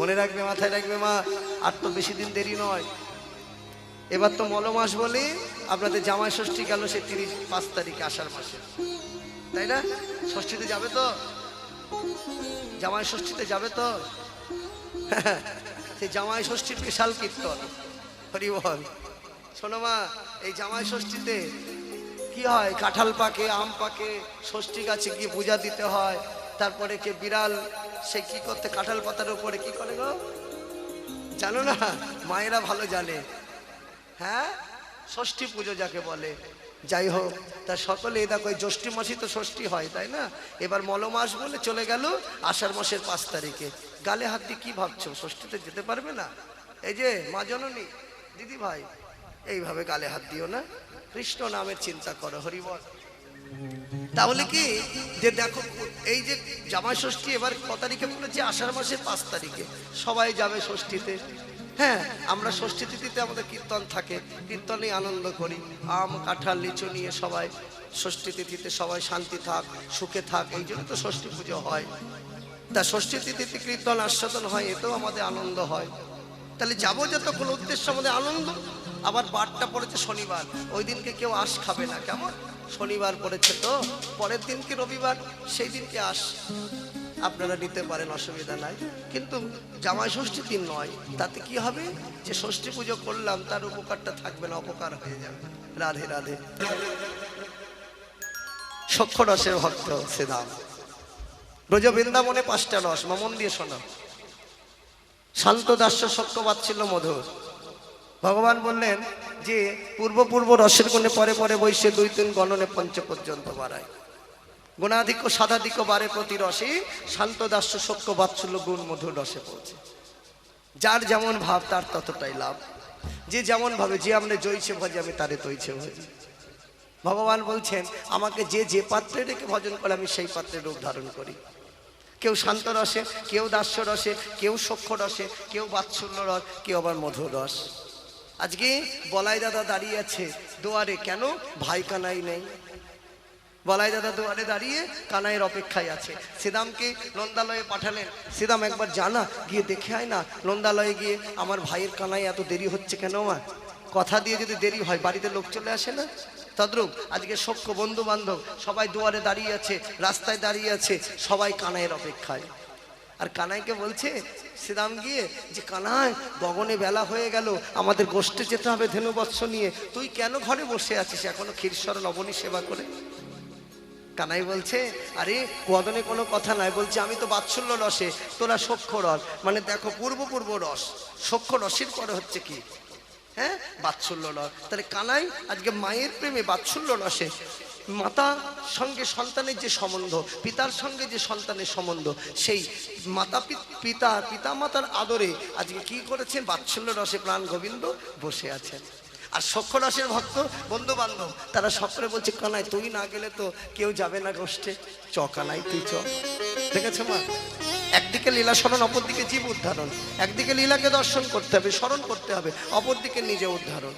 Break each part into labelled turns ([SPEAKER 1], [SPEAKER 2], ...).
[SPEAKER 1] মনে রাখবে, মাথায় রাখবে মা, আর তো বেশি দিন দেরি নয়। এবার তো মল মাস বলে আপনাদের জামাই ষষ্ঠী গেল সে 5 তারিখে আষাঢ় মাসে, তাই না? ষষ্ঠীতে যাবে তো, জামাই ষষ্ঠীতে যাবে তো? সেই জামাই ষষ্ঠীর বিশাল কীর্তন, হরি বল। শোনো মা, এই জামাই ষষ্ঠীতে কি হয়, কাঁঠাল পাকে, আম পাকে, ষষ্ঠী গাছে গিয়ে পূজা দিতে হয়। তারপরে কে বিড়াল সে কি করতে, কাঁঠাল পাতার উপরে কি করে গো, জানো না? মায়েরা ভালো জানে। হ্যাঁ, ষষ্ঠী পুজো যাকে বলে। যাই হোক, তা সকলে দেখো জ্যৈষ্ঠ মাসই তো ষষ্ঠী হয়, তাই না? এবার মল মাস বলে চলে গেল আষাঢ় মাসের 5 তারিখে। গালে হাত দিয়ে কি ভাবছো, ষষ্ঠীতে যেতে পারবে না? এই যে মা জননী, দিদি ভাই, এইভাবে গালে হাত দিও না, কৃষ্ণ নামের চিন্তা করো, হরি বল। তাহলে কি যে দেখো, এই যে জামাই ষষ্ঠী এবার কত তারিখে বলেছে, আষাঢ় মাসের 5 তারিখে সবাই যাবে ষষ্ঠীতে। হ্যাঁ, আমরা ষষ্ঠী তিথিতে আমাদের কীর্তন থাকে, কীর্তনে আনন্দ করি, আম কাঁঠাল লিচু নিয়ে সবাই ষষ্ঠী তিথিতে সবাই শান্তি থাক, সুখে থাক, এই জন্য তো ষষ্ঠী পুজো হয়। তা ষষ্ঠী তিথিতে কীর্তন আস্বাদন হয়, এতেও আমাদের আনন্দ হয়। তাহলে যাবো যত কোনো উদ্দেশ্য আমাদের আনন্দ। আবার বারটা পড়েছে শনিবার, ওই দিনকে কেউ আঁশ খাবে না, কেমন? শনিবার পড়েছে তো, পরের দিনকে রবিবার, সেই দিনকে আঁশ আপনারা নিতে পারেন, অসুবিধা নাই। কিন্তু জামাই ষষ্ঠী দিন নয়, তাতে কি হবে, যে ষষ্ঠী পুজো করলাম তার উপকারটা থাকবে না, অপকার হয়ে যাবে। রাধে রাধে। সখ্য রসের ভক্ত শ্রীরাম, ব্রজ বৃন্দাবনে 5টা রস, মন দিয়ে শোনো। শান্ত দাস্য সখ্য বাৎসল্য মধুর। ভগবান বললেন যে পূর্ব পূর্ব রসের গুণে পরে পরে বৈশে 2-3 গণনে 5 পর্যন্ত বাড়ায়। গুণাধিক্য সাধাধিক্য বারে প্রতি রসে, শান্ত দাস্য সখ্য বাৎসল্য গুণ মধুর রসে পৌঁছে। যার যেমন ভাব তার ততটাই লাভ। যে যেমন ভাবে, যে আমরা জয়ছে ভজে আমি তারে তৈছে ভজি। ভগবান বলছেন আমাকে যে যে পাত্রে রেখে ভজন করে আমি সেই পাত্রে রূপ ধারণ করি। কেউ শান্ত রসে, কেউ দাস্য রসে, কেউ সখ্য রসে, কেউ বাৎসল্য রস, কেউ আবার মধুর রস। আজকে বলাই দাদা দাঁড়িয়ে আছে দুয়ারে, কেন? ভাই কানাই নেই। বলাই দাদা দুয়ারে দাঁড়িয়ে কানাইয়ের অপেক্ষায় আছে। শ্রীদামকে নন্দালয়ে পাঠালেন, শ্রীদাম একবার জানা গিয়ে দেখে আয় না, নন্দালয়ে গিয়ে আমার ভাইয়ের কানাই এত দেরি হচ্ছে কেন? মা, কথা দিয়ে যদি দেরি হয় বাড়িতে লোক চলে আসে না? তদ্রূপ আজকে সখ্য বন্ধু বান্ধব সবাই দুয়ারে দাঁড়িয়ে আছে, রাস্তায় দাঁড়িয়ে আছে, সবাই কানাইয়ের অপেক্ষায়। আর কানাইকে বলছে শ্রীরাম গিয়ে যে, কানাই গগনে বেলা হয়ে গেল, আমাদের গোষ্ঠে যেতে হবে ধেনুবৎস নিয়ে, তুই কেন ঘরে বসে আছিস এখনো ক্ষীরসর লবণী সেবা করে? কানাই বলছে, আরে কদনে কোনো কথা নাই, বলছে আমি তো বাৎসল্য রসে, তোরা সখ্য রস। মানে দেখো, পূর্ব পূর্ব রস, সখ্য রসের পরে হচ্ছে কি? হ্যাঁ, বাৎসল্য রস। তাহলে কানাই আজকে মায়ের প্রেমে বাৎসল্য রসে, মাতার সঙ্গে সন্তানের যে সম্বন্ধ, পিতার সঙ্গে যে সন্তানের সম্বন্ধ, সেই মাতা পিতা মাতার আদরে আজকে কি করেছেন? বাৎসল্য রসে প্রাণ গোবিন্দ বসে আছেন। আর সখ্য রসের ভক্ত বন্ধু বান্ধব তারা সকলে বলছে, কানাই তুই না গেলে তো কেউ যাবে না গোষ্ঠে, চ কানাই তুই চ। দেখেছো মা, একদিকে লীলা স্মরণ, অপরদিকে জীব উদ্ধারণ। একদিকে লীলাকে দর্শন করতে হবে, স্মরণ করতে হবে, অপরদিকে নিজে উদ্ধারণ।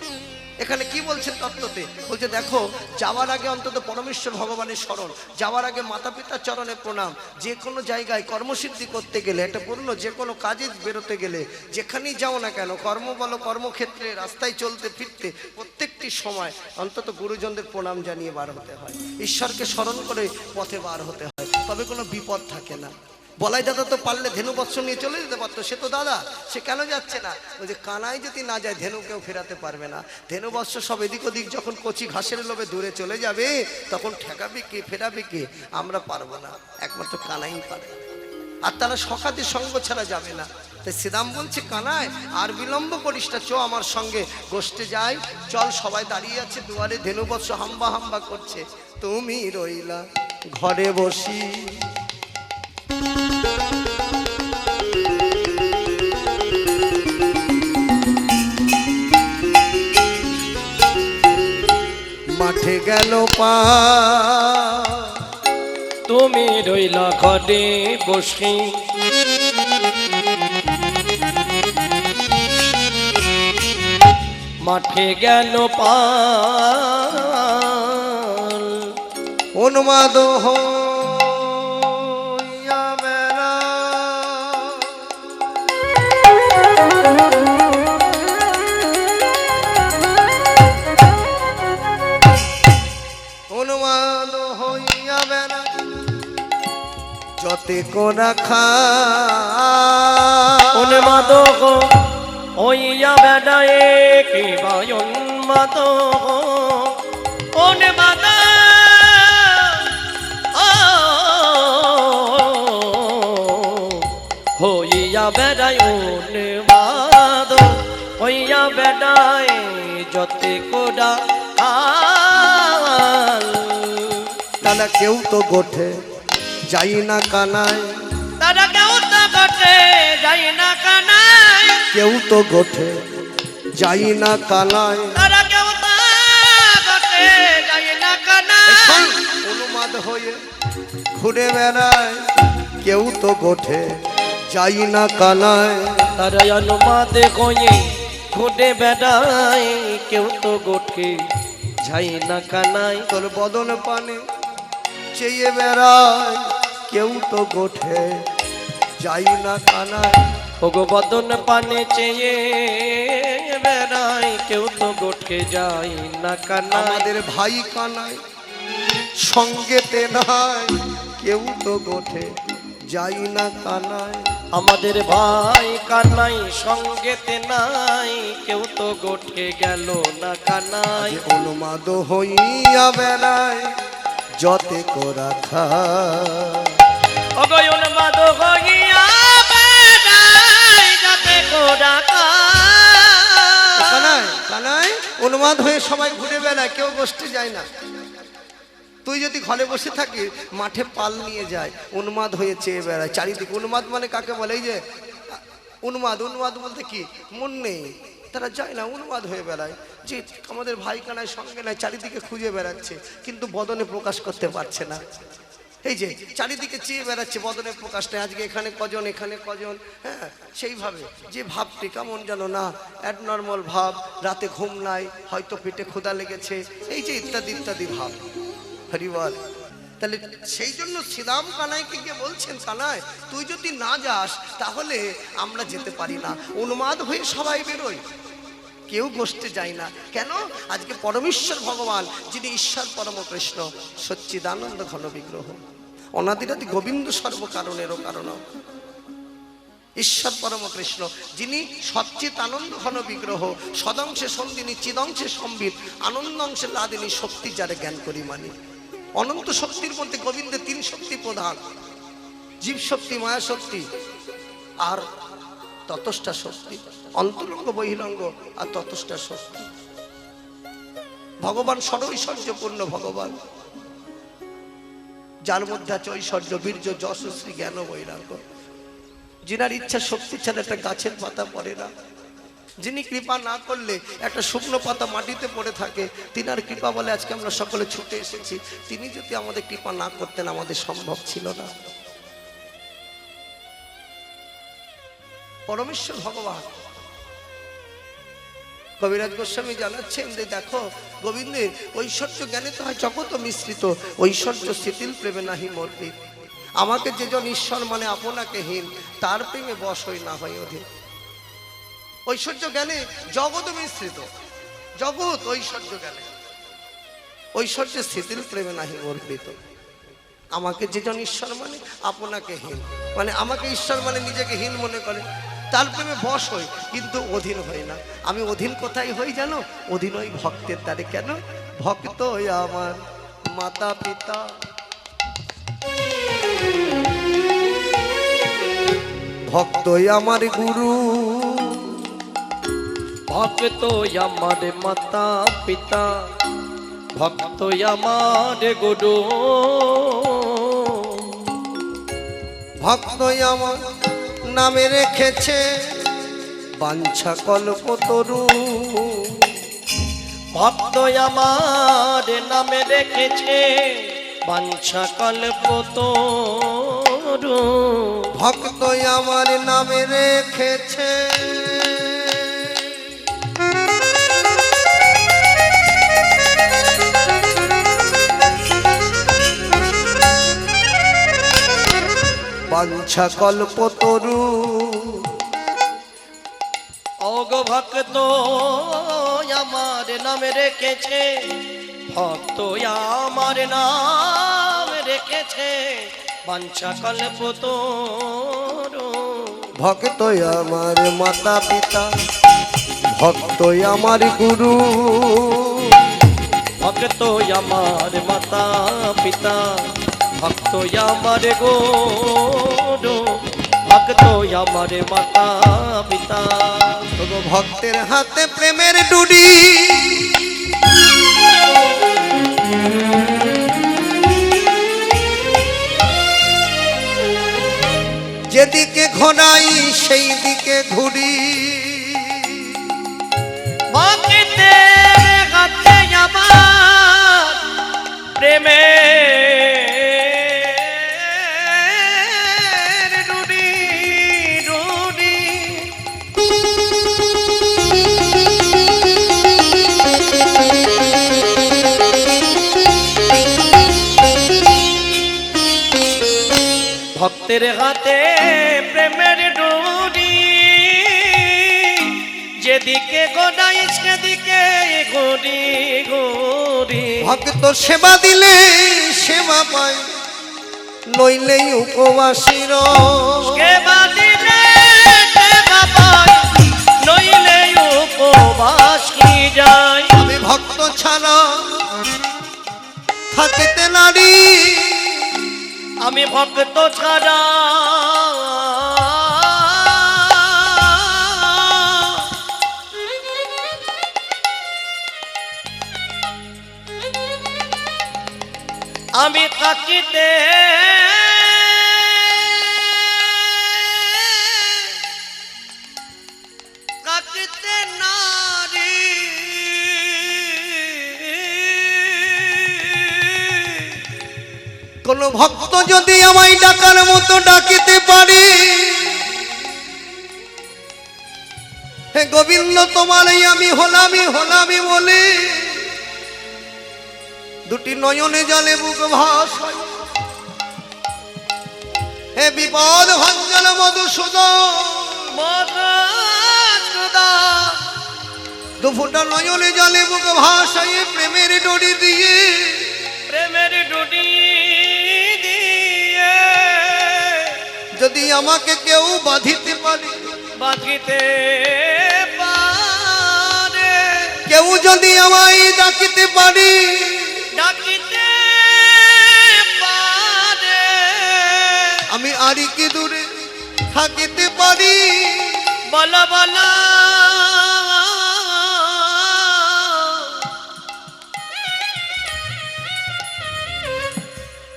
[SPEAKER 1] এখানে কি বলছেন তত্ত্বতে? বলছে দেখো, যাওয়ার আগে অন্তত পরমেশ্বর ভগবানের স্মরণ, যাওয়ার আগে মাতা পিতার চরণে প্রণাম। যে কোনো জায়গায় কর্মসিদ্ধি করতে গেলে, একটা পূর্ণ যে কোনো কাজে বেরোতে গেলে, যেখানেই যাও না কেন, কর্ম বলো, কর্মক্ষেত্রে, রাস্তায় চলতে ফিরতে, প্রত্যেকটি সময় অন্তত গুরুজনদের প্রণাম জানিয়ে বার হতে হয়, ঈশ্বরকে স্মরণ করে পথে বার হতে হয়, তবে কোনো বিপদ থাকে না। বলাই দাদা তো পারলে ধেনুবৎস নিয়ে চলে যেতে পারতো, সে তো দাদা, সে কেন যাচ্ছে না? ওই যে কানাই যদি না যায় ধেনু কেউ ফেরাতে পারবে না। ধেনুবৎস সব এদিক ওদিক যখন কচি ঘাসের লোভে দূরে চলে যাবে, তখন ঠেকাবে কে, ফেরাবে কে? আমরা পারবো না, একমাত্র কানাই পারে। আর তারা সখাতে সঙ্গ ছাড়া যাবে না। তাই শ্রীরাম বলছে, কানাই আর বিলম্ব করিস না, চ আমার সঙ্গে গোষ্ঠে যাই, চল। সবাই দাঁড়িয়ে আছে দুয়ারে, ধেনুবৎস হাম্বা হাম্বা করছে, তুমি রইলা ঘরে বসি। মাঠে গেল পা,
[SPEAKER 2] তুমি রইলা ঘরে বসি। মাঠে গেল পাল,
[SPEAKER 1] উন্মাদ হইয়া বেড়া যতে কোরা খা
[SPEAKER 2] উন্মাদক হইয়া বেড়ায় কি বা উন্মাদক উন্মাদক হইয়া বেড়ায় উন্মাদক হইয়া বেড়ায় যতে কোরা
[SPEAKER 1] তারা কেউ তো গোঠে যাই না কানায়,
[SPEAKER 2] তারা কেউ তো গোঠে যাই না কানায়,
[SPEAKER 1] কেউ তো গোঠে যাই না কানায়,
[SPEAKER 2] তারা কেউ তো গোঠে যাই না কানায়,
[SPEAKER 1] উন্মাদ হয়ে ঘুরে বেড়ায়, কেউ তো গোঠে যাই না কানায়,
[SPEAKER 2] তারা অনুমাদ হয়ে ঘুরে বেড়ায়, কেউ তো গোঠে যাই না কানায়,
[SPEAKER 1] তোর বদন পানে চেয়ে বেড়ায়, কেউ তো গোঠে যাই না কানায়,
[SPEAKER 2] ওগো বদন পানে চেয়ে বেড়ায়, কেউ তো গোঠে যাই না কানায়,
[SPEAKER 1] আমাদের ভাই কানায় সঙ্গেতে নাই, কেউ তো গোঠে যাই না কানায়,
[SPEAKER 2] আমাদের ভাই কানাই সঙ্গেতে নাই, কেউ তো গোঠে গেল না কানাই,
[SPEAKER 1] উন্মাদ হইয়া বেড়ায় যতে কোরা খা
[SPEAKER 2] অগয়ন মাদ হইয়া বেড়ায় যতে কোরা খা।
[SPEAKER 1] কানায় কানায় উন্মাদ হয়ে সবাই ঘুরে বেড়ায়, কেউ গোষ্ঠী যায় না। তুই যদি ঘরে বসে থাকিস মাঠে পাল নিয়ে যায়, উন্মাদ হয়ে চেয়ে বেড়ায় চারিদিকে। উন্মাদ মানে কাকে বলে? এই যে উন্মাদ, উন্মাদ বলতে কি মন নেই, তারা যায় না, উন্মাদ হয়ে বেড়ায় যে আমাদের ভাই কানায় সঙ্গে নাই, চারিদিকে খুঁজে বেড়াচ্ছে কিন্তু বদনে প্রকাশ করতে পারছে না। এই যে চারিদিকে চেয়ে বেড়াচ্ছে, বদনে প্রকাশ নেই, আজকে এখানে কজন এখানে কজন, হ্যাঁ সেইভাবে যে ভাবটি কেমন যেন না অ্যাবনর্মাল ভাব, রাতে ঘুম নাই, হয়তো পেটে ক্ষুধা লেগেছে, এই যে ইত্যাদি ইত্যাদি ভাব। হরিবল। তাহলে সেই জন্য শ্রীরাম কানাইকে গিয়ে বলছেন, কানাই তুই যদি না যাস তাহলে আমরা যেতে পারি না। উন্মাদ হয়ে সবাই বেরোয়, কেউ গোষ্ঠে যায় না। কেন? আজকে পরমেশ্বর ভগবান যিনি ঈশ্বর পরম কৃষ্ণ সচ্চিদানন্দ ঘন বিগ্রহ, অনাদিরাদি গোবিন্দ সর্বকারণেরও কারণ, ঈশ্বর পরম কৃষ্ণ যিনি সচ্চিত আনন্দ ঘন বিগ্রহ, সদংশে সন্দিনী চিদংশে সম্বিত আনন্দংশে লাদিনী শক্তি যারে জ্ঞান করি মানি। অনন্ত শক্তির মধ্যে গোবিন্দের তিন শক্তি প্রধান, জীব শক্তি, মায়া শক্তি আর ততষ্ঠা শক্তি, অন্তরঙ্গ বহিরঙ্গ আর ততষ্ঠা শক্তি। ভগবান সর্বৈশ্বর্যপূর্ণ ভগবান, যার মধ্যে আছে ঐশ্বর্য, বীর্য, যশ, শ্রী, জ্ঞান, বৈরাগ্য। যিনার ইচ্ছা শক্তি ছাড়া একটা গাছের পাতা পড়ে না, যিনি কৃপা না করলে একটা শুকনো পাতা মাটিতে পড়ে থাকে, তিনার কৃপা বলে আজকে আমরা সকলে ছুটে এসেছি। তিনি যদি আমাদের কৃপা না করতেন আমাদের সম্ভব ছিল না। পরমেশ্বর ভগবান। কবিরাজ গোস্বামী জানাচ্ছেন যে দেখো গোবিন্দের ঐশ্বর্য জ্ঞানে তো হয় জগৎ মিশ্রিত, ঐশ্বর্য শিথিল প্রেমে নাহি মর্পিত। আমাকে যেজন ঈশ্বর মানে আপনাকে হীন, তার প্রেমে বশ হই না হয় অধীন। ঐশ্বর্য জ্ঞানে জগৎ মিশ্রিত, জগৎ ঐশ্বর্য জ্ঞানে, ঐশ্বর্য শিথিল প্রেমে নাহি অর্পিত। আমাকে যেজন ঈশ্বর মানে আপনাকে হীন, মানে আমাকে ঈশ্বর মানে নিজেকে হীন মনে করে, তার প্রেমে বশ হই কিন্তু অধীন হই না। আমি অধীন কোথায় হই জানো? অধীন ওই ভক্তের দ্বারে। কেন? ভক্ত আমার মাতা পিতা, ভক্ত আমার গুরু,
[SPEAKER 2] ভক্ত আমার মাতা পিতা, ভক্ত আমার গুরু,
[SPEAKER 1] ভক্ত আমার নামে রেখেছে বাঞ্ছা কল্পতরু,
[SPEAKER 2] ভক্ত আমার নামে রেখেছে বাঞ্ছা কল্পতরু,
[SPEAKER 1] ভক্ত আমার নামে রেখেছে বাঞ্ছা কল্পতরু।
[SPEAKER 2] অগ ভক্ত আমার নামে রেখেছে, ভক্ত আমার নাম রেখেছে বাঞ্ছা কল্প তোর
[SPEAKER 1] ভক্ত আমার মাতা পিতা, ভক্ত আমার গুরু,
[SPEAKER 2] ভক্ত আমার মাতা পিতা, ভক্ত আমার গুরু, ভক্ত আমার মাতা পিতা।
[SPEAKER 1] তবু ভক্তের হাতে প্রেমের ডুডি, যেদিকে ঘোরাই সেই দিকে ঘুরি।
[SPEAKER 2] ভক্তের হাতে আমার প্রেমের ডুরি ডুরি, ভক্তের হাতে প্রেমের ডুরি, যেদিকে গোড়াই সেদিকে ঘুরি ঘুরি।
[SPEAKER 1] ভক্ত সেবা দিলে সেবা পায়, নইলেই উপবাসীর।
[SPEAKER 2] সেবা দিলে সেবা পায়, নইলে উপবাস কি যায়।
[SPEAKER 1] আমি ভক্ত ছাড়া থাকিতে নারী,
[SPEAKER 2] আমি ভক্ত ছাড়া আমি থাকিতে থাকিতে নারী।
[SPEAKER 1] কোন ভক্ত যদি আমায় ডাকার মতো ডাকিতে পারে, হে গোবিন্দ তোমারই আমি হলামি বলে, দুটি নয়নে জলে বুক ভাসায়। হে বিপদ ভঞ্জন মধুসূদন, দুফোঁটা নয়নে জলে বুক ভাসায় প্রেমের ডোরি দিয়ে,
[SPEAKER 2] প্রেমের ডুডি দিয়ে
[SPEAKER 1] যদি আমাকে কেউ বাঁধিতে পারে,
[SPEAKER 2] বাঁধিতে পারে,
[SPEAKER 1] কেউ যদি আমায় ডাকিতে পারে,
[SPEAKER 2] ডাকিতে পারে,
[SPEAKER 1] আমি আরি কি দূরে থাকিতে পারি।
[SPEAKER 2] বলো বলো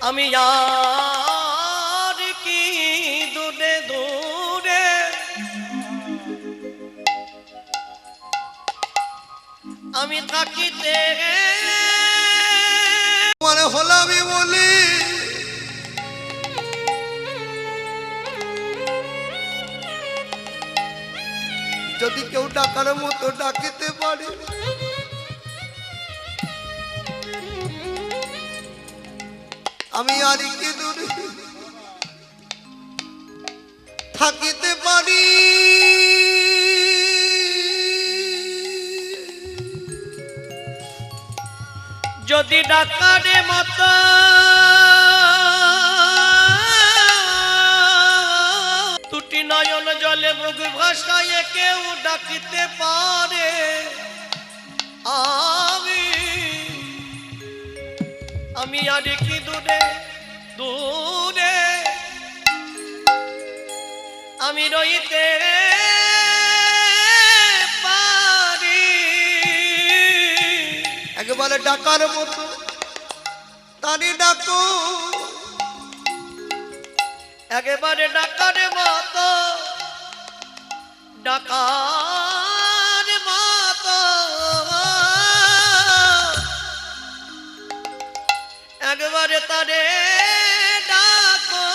[SPEAKER 2] আমি আর কি দূরে দূরে, আমি থাকিতে
[SPEAKER 1] মানে হলামি বলি, যদি কেউ ডাকার মতো ডাকিতে পারে, আমি আর কি দূরে থাকিতে পারি।
[SPEAKER 2] যদি ডাকারে মতো দুটি নয়ন জলে বুক ভাসায় কেউ ডাকিতে পারে, আমি আর কি দূরে দূরে, আমি রইতে পারি।
[SPEAKER 1] একেবারে ডাকার মতো তারি ডাকো,
[SPEAKER 2] একেবারে ডাকার মতো ডাকার মতো, একবারে তারে ডাকো।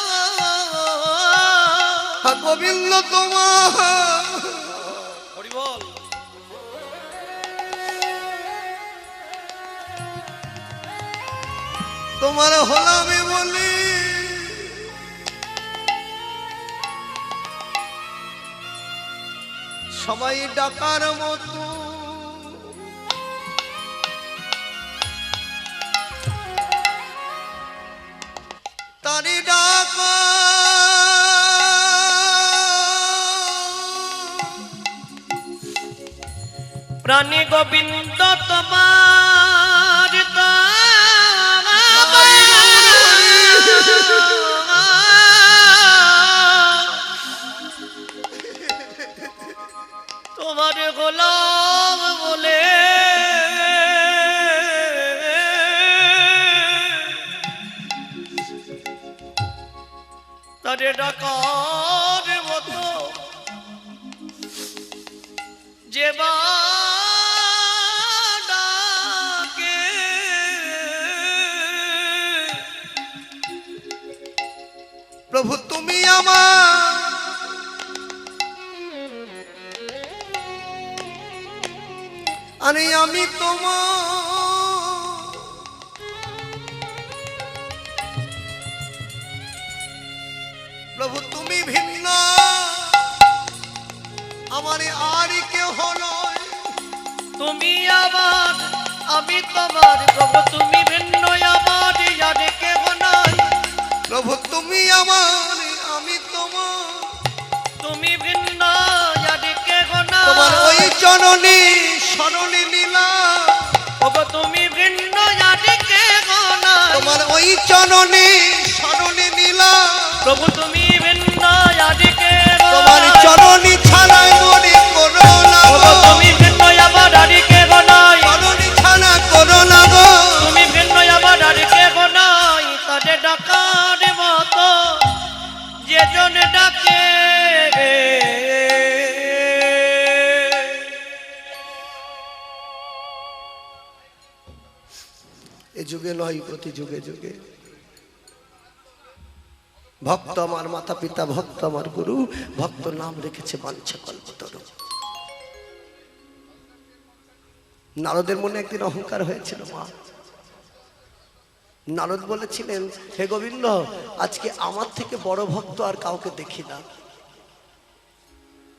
[SPEAKER 1] গোবিন্দ তোমার
[SPEAKER 2] হরি বল।
[SPEAKER 1] তোমার হলামি বলি, সবাই ডাকার মতো প্রাণী ডাক
[SPEAKER 2] প্রাণী গোবিন্দ তোমার তোমার গোলাম বলে তারে ডাকার মতো যে ডাকে
[SPEAKER 1] প্রভু তুমি আমার আরে আমি তোমার প্রভু তুমি ভিন্ন আমার আর কেউ নয়
[SPEAKER 2] তুমি আমার আমি তোমার প্রভু তুমি ভিন্ন আমার আর কেহ নাই
[SPEAKER 1] প্রভু তুমি আমার আমি তোমার
[SPEAKER 2] তুমি ভিন্ন আর কেহ নাই
[SPEAKER 1] তোমার ওই জননী সরণী লীলা
[SPEAKER 2] প্রভু তুমি ভিন্ন আর কেহ নাই
[SPEAKER 1] তোমার ওই জননী সরণী লীলা
[SPEAKER 2] প্রভু তুমি ভিন্ন আর কেহ
[SPEAKER 1] তোমার চরণী ছাড়াই মনে করো না
[SPEAKER 2] প্রভু তুমি ভিন্ন আমার আর কেহ নাই
[SPEAKER 1] চরণী ছাড়া করো না গো
[SPEAKER 2] তুমি ভিন্ন আমার আর কেহ নাই তাদের ডাকার মতো যে জন ডাকে
[SPEAKER 1] এ যুগে নয় প্রতি যুগে যুগে ভক্ত আমার মাতা পিতা ভক্ত আমার গুরু ভক্ত নাম রেখেছে বাঞ্ছা কল্পতরু নারদের মনে একদিন অহংকার হয়েছিল মা নারদ বলেছিলেন হে গোবিন্দ আজকে আমার থেকে বড় ভক্ত আর কাউকে দেখি না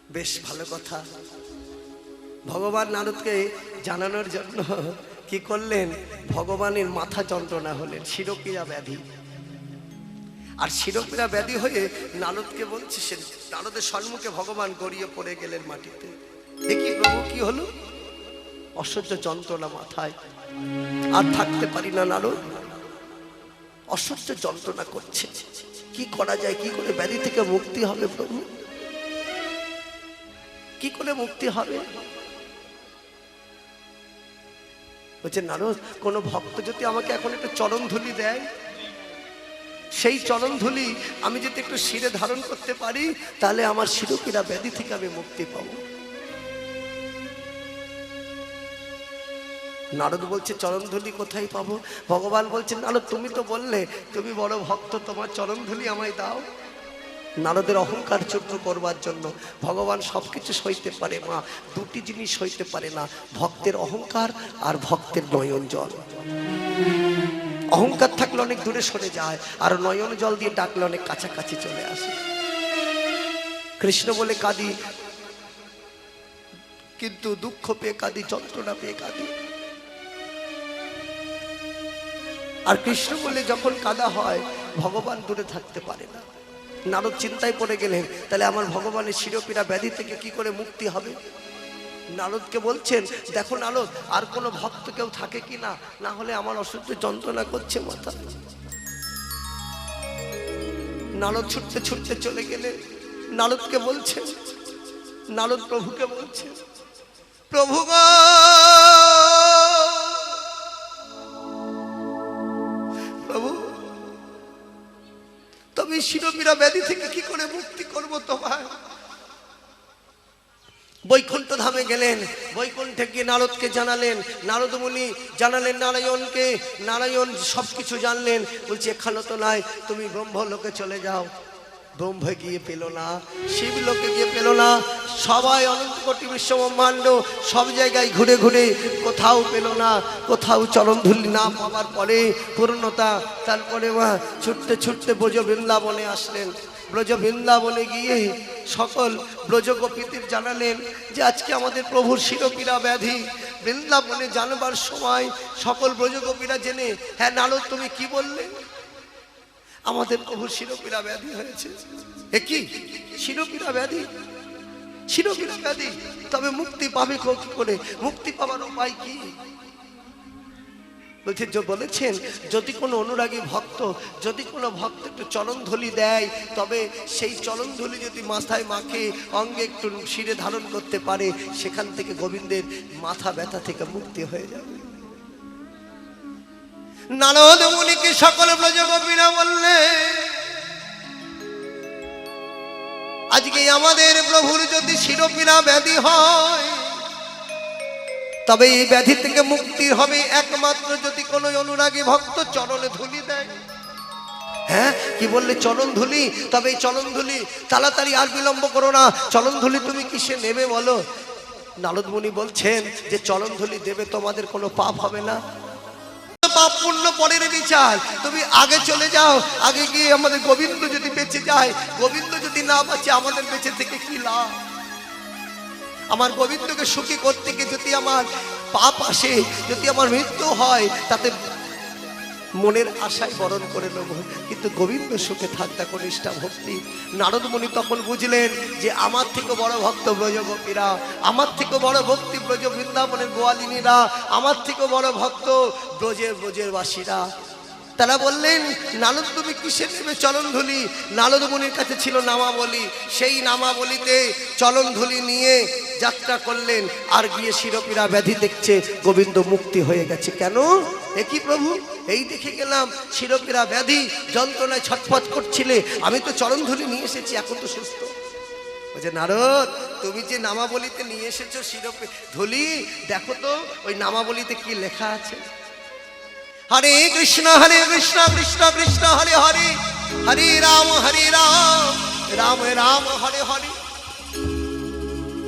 [SPEAKER 1] বেশ ভালো কথা ভগবান নারদকে জানানোর জন্য কি করলেন ভগবানের মাথা যন্ত্রণা হলেন শিরোপীড়া ব্যাধি আর শিরোপীড়া ব্যাধি হয়ে নারদকে বলছে সে নারদের সম্মুখে ভগবান গড়িয়ে পড়ে গেলেন মাটিতে দেখি প্রভু কি হলো অসহ্য যন্ত্রণা মাথায় আর থাকতে পারি না নারদ অসহ্য যন্ত্রণা করছে কি করা যায় কি করে ব্যাধি থেকে মুক্তি হবে প্রভু কি করে মুক্তি হবে বলছে নারদ কোনো ভক্ত যদি আমাকে এখন একটা চরণ ধুলি দেয় সেই চরণ ধুলি আমি যদি একটু শিরে ধারণ করতে পারি তাহলে আমার শিরোপীড়া ব্যাধি থেকে আমি মুক্তি পাবো নারদ বলছে চরণ ধুলি কোথায় পাবো ভগবান বলছে নারদ তুমি তো বললে তুমি বড় ভক্ত তোমার চরণ ধুলি আমায় দাও নারদের অহংকার চূর্ণ করবার জন্য ভগবান সবকিছু সইতে পারে মা দুটি জিনিস সইতে পারে না ভক্তের অহংকার আর ভক্তের নয়ন জল অহংকার থাকলে অনেক দূরে সরে যায় আর নয়ন জল দিয়ে ডাকলে অনেক কাছাকাছি চলে আসে কৃষ্ণ বলে কাঁদি কিন্তু দুঃখ পেয়ে কাঁদি যন্ত্রণা পেয়ে কাঁদি আর কৃষ্ণ বলে যখন কাঁদা হয় ভগবান দূরে থাকতে পারে না নারদ চিন্তায় পড়ে গেলেন তাহলে আমার ভগবানের শিরোপীড়া ব্যাধি থেকে কি করে মুক্তি হবে নারদকে বলছেন দেখো নারদ আর কোনো ভক্ত কেউ থাকে কি না না হলে আমার অসহ্য যন্ত্রণা করছে মাথা নারদ ছুটতে ছুটতে চলে গেলে নারদকে বলছেন নারদ প্রভুকে বলছেন প্রভু গো প্রভু তবে শিরোপীড়া ব্যাধি থেকে কি করে মুক্তি করবো তোমায় বৈকুণ্ঠ ধামে গেলেন বৈকুণ্ঠে গিয়ে নারদকে জানালেন নারদ মুনি জানালেন নারায়ণকে নারায়ণ সবকিছু জানলেন বলছে এখানে তো নাই তুমি ব্রহ্মলোকে চলে যাও ব্রহ্ম গিয়ে পেল না শিবলোকে গিয়ে পেল না সবাই অনন্ত কোটি বিশ্ব ব্রহ্মাণ্ড সব জায়গায় ঘুরে ঘুরে কোথাও পেল না কোথাও চরণধুলি না পাওয়ার পরে পূর্ণতা তারপরে ছুটতে ছুটতে ব্রজ বৃন্দাবনে আসলেন ব্রজ বৃন্দাবনে গিয়ে সকল ব্রজগোপীদের জানালেন যে আজকে আমাদের প্রভুর শিরোপীড়া ব্যাধি বৃন্দাবনে জানবার সময় সকল ব্রজগোপীরা জেনে হ্যাঁ নারদ তুমি কি বললে আমাদের প্রভু শিরোপীড়া ব্যাধি হয়েছে। এ কি শিরোপীড়া ব্যাধি? শিরোপীড়া ব্যাধি, তবে মুক্তি পাবে কি করে? মুক্তি পাওয়ার উপায় কি? বলছে বলেছেন যদি কোনো অনুরাগী ভক্ত, যদি কোনো ভক্ত একটু চরণধুলি দেয়, তবে সেই চরণধুলি যদি মাথায় মাখে, অঙ্গে একটু শিরে ধারণ করতে পারে, সেখান থেকে গোবিন্দের মাথা ব্যথা থেকে মুক্তি হয়ে যাবে। নারদ মুনিকে সকল ব্রজগোপীরা বললে, আজকে আমাদের প্রভুর যদি শিরোপীড়া ব্যাধি হয়, তবে এই ব্যাধি থেকে মুক্তি হবে একমাত্র যদি কোনো অনুরাগী ভক্ত চরণে ধুলি দেয়। হ্যাঁ, কি বললে? চরণ ধুলি। তবে এই চরণ ধুলি তাড়াতাড়ি, আর বিলম্ব করো না, চরণ ধুলি তুমি কিসে নেবে বলো? নারদ মুনি বলছেন যে চরণ ধুলি দেবে, তোমাদের কোনো পাপ হবে না, পাপ পুণ্য পরের বিচার। তুমি আগে চলে যাও, আগে গিয়ে আমাদের গোবিন্দ যদি বেঁচে যায়, গোবিন্দ যদি না বাঁচে, আমাদের বেঁচে থেকে কি লাভ? আমার গোবিন্দকে সুখী করতে গিয়ে যদি আমার পাপ আসে, যদি আমার মৃত্যু হয়, তাতে মনের আশায় বরণ করে নেব, কিন্তু গোবিন্দ সুখে থাকতে কনিষ্ঠা ভক্তি। নারদ মুনি তখন বুঝলেন যে আমার থেকে বড় ভক্ত ব্রজগোপীরা, আমার থেকে বড় ভক্তি ব্রজ বৃন্দাবনের গোয়ালিনীরা, আমার থেকে বড় ভক্ত ব্রজের বাসীরা। তারা বললেন, নারদ তুমি কিসের নেবে চরণধুলি? নারদ মুনির কাছে ছিল নামাবলী, সেই নামাবলীতে চরণধুলি নিয়ে যাত্রা করলেন, আর গিয়ে শিরোপীড়া ব্যাধি দেখছে গোবিন্দ মুক্তি হয়ে গেছে। কেন? একই প্রভু, এই দেখে গেলাম শিরোপীড়া ব্যাধি যন্ত্রণায় ছটফট করছিলে, আমি তো চরণধুলি নিয়ে এসেছি, এখন তো সুস্থ। বলছে নারদ, তুমি যে নামাবলীতে নিয়ে এসেছো ধুলি, দেখো তো ওই নামাবলীতে কি লেখা আছে। হরে কৃষ্ণ কৃষ্ণ কৃষ্ণ হরে হরে, হরে রাম রাম রাম হরে হরে,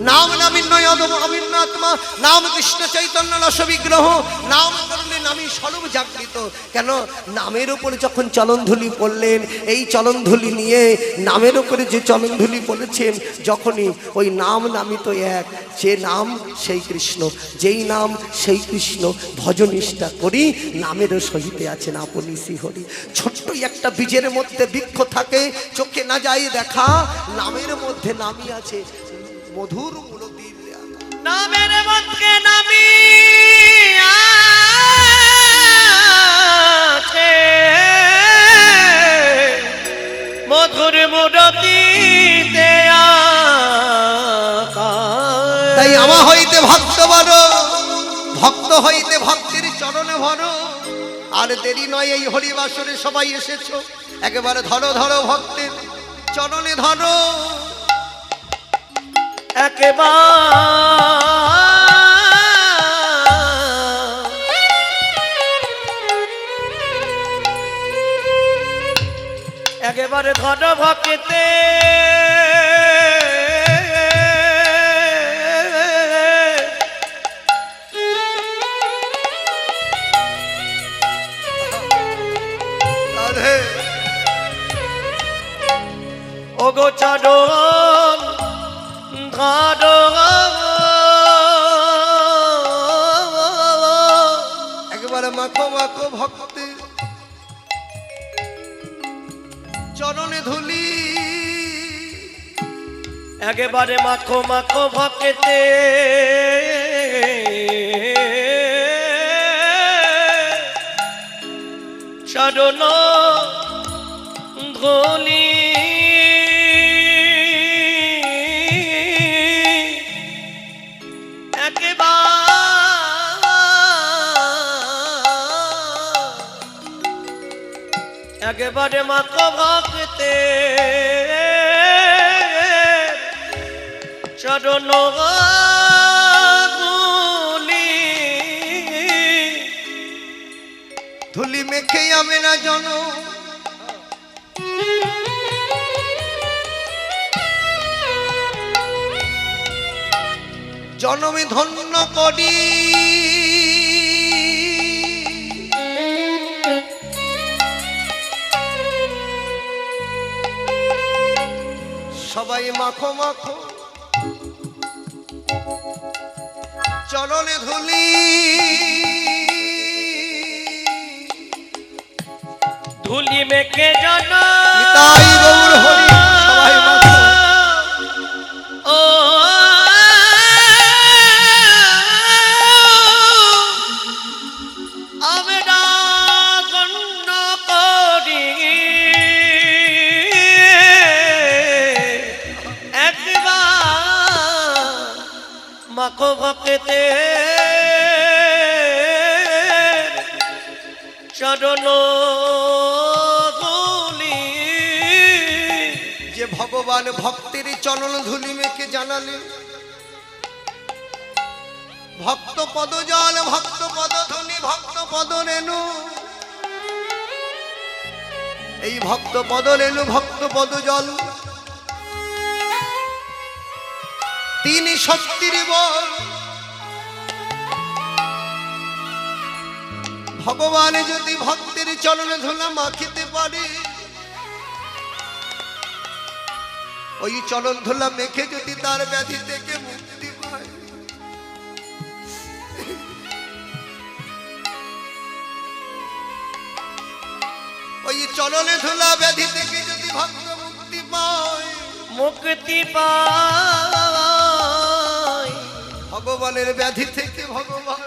[SPEAKER 1] নাম নামিন্নয় অভিন্নাত্মা, নাম কৃষ্ণ চৈতন্য রস বিগ্রহ, নাম করলে নামী স্বরূপ জাগৃত। কেন? নামের উপরে যখন চলনধুলি পড়লেন, এই চলনধুলি নিয়ে নামের উপরে যে চলনধুলি পড়েছেন, যখনই ওই নাম নামিত এক, যে নাম সেই কৃষ্ণ, যেই নাম সেই কৃষ্ণ, ভজনিষ্ঠা করি নামেরও সহিতে আছেন আপনি শ্রীহরি। ছোট্ট একটা বীজের মধ্যে বৃক্ষ থাকে, চোখে না যাই দেখা, নামের মধ্যে নামি আছে মধুর মুরলীর,
[SPEAKER 2] নামের মধ্যে নামি আছে মধুর মুরলীতে।
[SPEAKER 1] তাই আমা হইতে ভক্ত বড়, ভক্ত হইতে ভক্তের চরণে ভর। আর দেরি নয়, এই হরিবাসরে সবাই এসেছো, একেবারে ধরো ধরো ভক্তের চরণে ধরো
[SPEAKER 2] একেবারে ধন ভক্তে। ওগো চরণ ধরো,
[SPEAKER 1] একেবারে মাখো মাখো ভক্তি চরণে ধুলি,
[SPEAKER 2] একেবারে মাখো মাখো ভক্তে। চরণ ধুলি একেবারে মাখো ভক্তে। চরণ
[SPEAKER 1] ধুলি মেখে যাবে না জন, জনমে ধন্য করি। সবাই মাখো মাখো চরণে ধুলি,
[SPEAKER 2] ধুলি মেখে জন
[SPEAKER 1] নিতাই গৌর হরি সবাই মাখো।
[SPEAKER 2] ও আমরা গণ্য করি একবার মাখো ভক্তে চরণ ধুলি।
[SPEAKER 1] যে ভগবান ভক্তের চরণ ধুলি মেখে জানালেন ভক্ত পদ জল ভক্ত পদ ধ্বনি ভক্ত পদ রেণু। এই ভক্ত পদ রেণু ভক্ত পদ জল তিনি শক্তির বল। ভগবান যদি ভক্তের চরণে ধুলা মাখিতে পারে ওই চরণ ধুলা মেখে যদি তার ব্যাধি থেকে মুক্তি পায় ওই চরণে ধুলা ব্যাধি থেকে যদি ভক্ত মুক্তি পায়
[SPEAKER 2] মুক্তি পায়
[SPEAKER 1] ভগবানের ব্যাধি থেকে ভগবান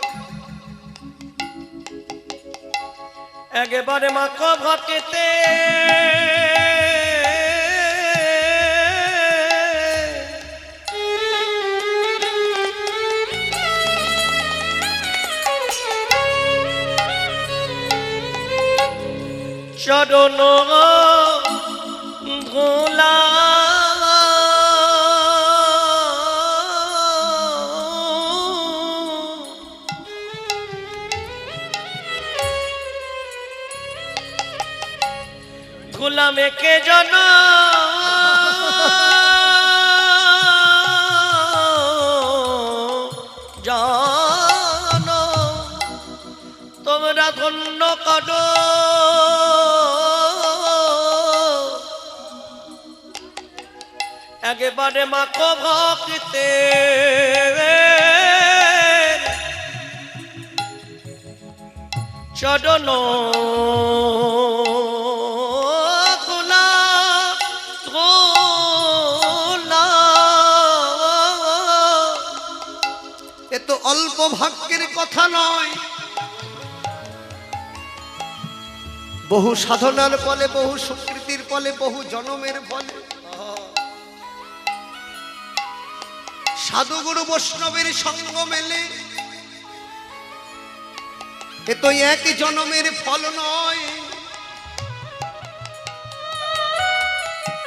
[SPEAKER 2] একেবারে মাখো ভক্তে চরণ ধুলা ধুলা মেখে জন জানো তোমরা ধন্য করো একেবারে মাখো ভক্তে চরণ ধুলা ধুলা।
[SPEAKER 1] এ তো অল্প ভাগ্যের কথা নয় বহু সাধনার ফলে বহু সুকৃতির ফলে বহু জনমের ফলে সাধুগুরু বৈষ্ণবের সঙ্গ মেলে এ তো এক জনমের ফল নয়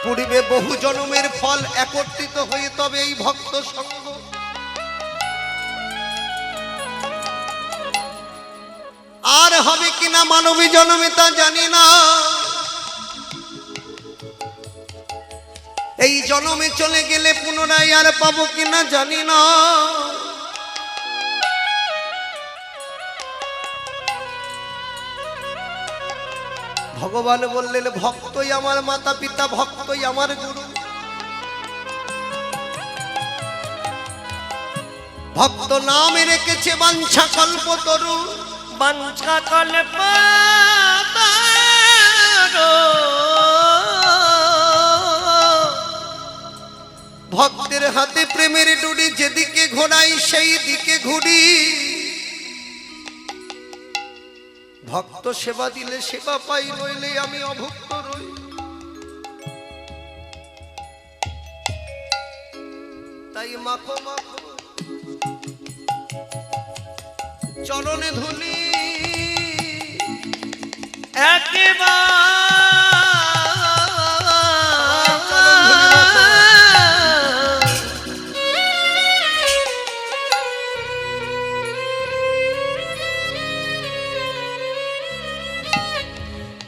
[SPEAKER 1] পূর্বে বহু জনমের ফল একত্রিত হয়ে তবে এই ভক্ত সঙ্গ। আর হবে কিনা মানবী জন্মে তা জানি না এই জন্মে চলে গেলে পুনরায় আর পাবো কিনা জানি না। ভগবান বললেন ভক্তই আমার মাতা পিতা ভক্তই আমার গুরু। ভক্ত নামে রেখেছে বাঞ্ছা কল্পতরু
[SPEAKER 2] বাঞ্ছা কল্প
[SPEAKER 1] ভক্তের হাতে প্রেমের ডুরি যেদিকে ঘোরাই সেই দিকে ঘুরি। ভক্ত সেবা দিলে সেবা পাই নইলে আমি অভুক্ত রই। তাই মাখো মাখো চরণে ধুলি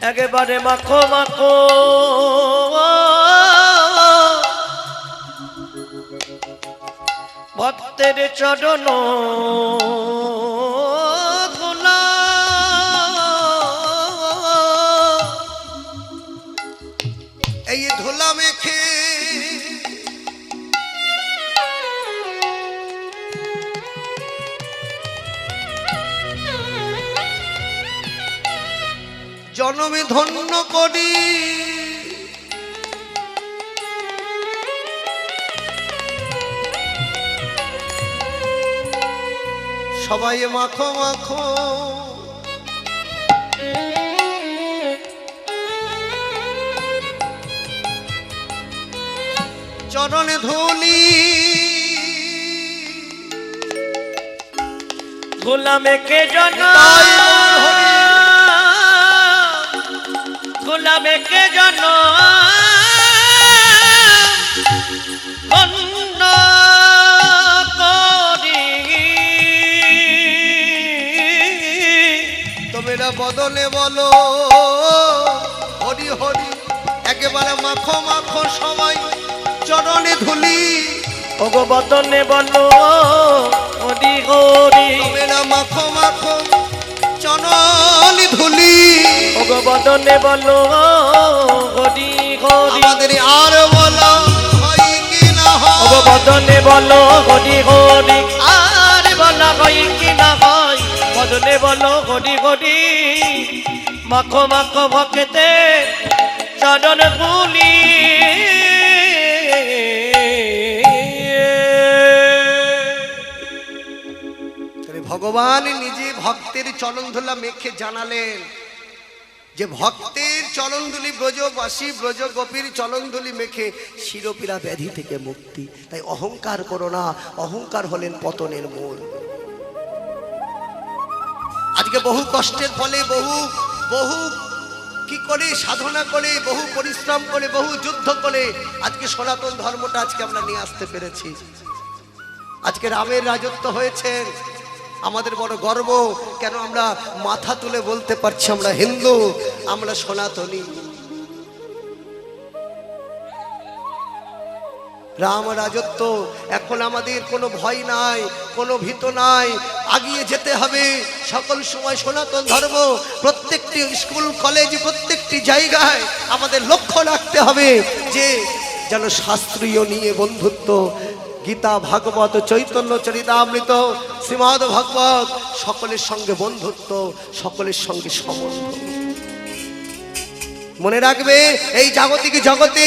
[SPEAKER 2] একেবারে মাখো মাখো ভক্তের চরণ ধুলা।
[SPEAKER 1] এই ধুলা মেখে জনমে ধন্য করি সবাই মাখো মাখো চরণে ধুলি
[SPEAKER 2] গোলামে কে জন গোলামে কে জন ধন্য করি
[SPEAKER 1] তোমরা বদলে বলো হরি হরি একেবারে মাখো মাখো সবাই চরণে ধুলি
[SPEAKER 2] ওগো বদনে বলো হরি হরি
[SPEAKER 1] তোমরা মাখো মাখো চরণে ধুলি
[SPEAKER 2] ওগো বদনে বলো হরি হরি
[SPEAKER 1] আমাদের আর বলো হয় কি না
[SPEAKER 2] ওগো
[SPEAKER 1] হয়
[SPEAKER 2] বদনে বলো হরি হরি আর বলা হয় কি না হয় বদনে বলো হরি হরি মাখো মাখো ভক্তে চরণ ধুলি
[SPEAKER 1] ভগবান নিজে ভক্তের চরণধুলা মেখে জানালেন যে ভক্তের চরণধুলি ব্রজবাসী ব্রজ গোপীর চরণধুলি মেখে শিরোপীড়া ব্যাধি থেকে মুক্তি। তাই অহংকার করো না, অহংকার হলেন পতনের মূল। আজকে বহু কষ্টের ফলে বহু বহু কি করে সাধনা করে বহু পরিশ্রম করে বহু যুদ্ধ করে আজকে সনাতন ধর্মটা আজকে আমরা নিয়ে আসতে পেরেছি। আজকে রামের রাজত্ব হয়েছেন, আমাদের বড় গর্ব। কেন আমরা মাথা তুলে বলতে পারছি আমরা হিন্দু, আমরা সনাতনী। রাম রাজত্ব, এখন আমাদের কোনো ভয় নাই, কোনো ভীত নাই, আগিয়ে যেতে হবে। সকল সময় সনাতন ধর্ম প্রত্যেকটি স্কুল কলেজ প্রত্যেকটি জায়গায় আমাদের লক্ষ্য রাখতে হবে যে যেন শাস্ত্রীয় নিয়ে বন্ধুত্ব, গীতা ভাগবত চৈতন্য চরিতামৃত শ্রীমদ ভাগবত সকলের সঙ্গে বন্ধুত্ব, সকলের সঙ্গে সম্বন্ধ। মনে রাখবে এই জাগতিক জগতে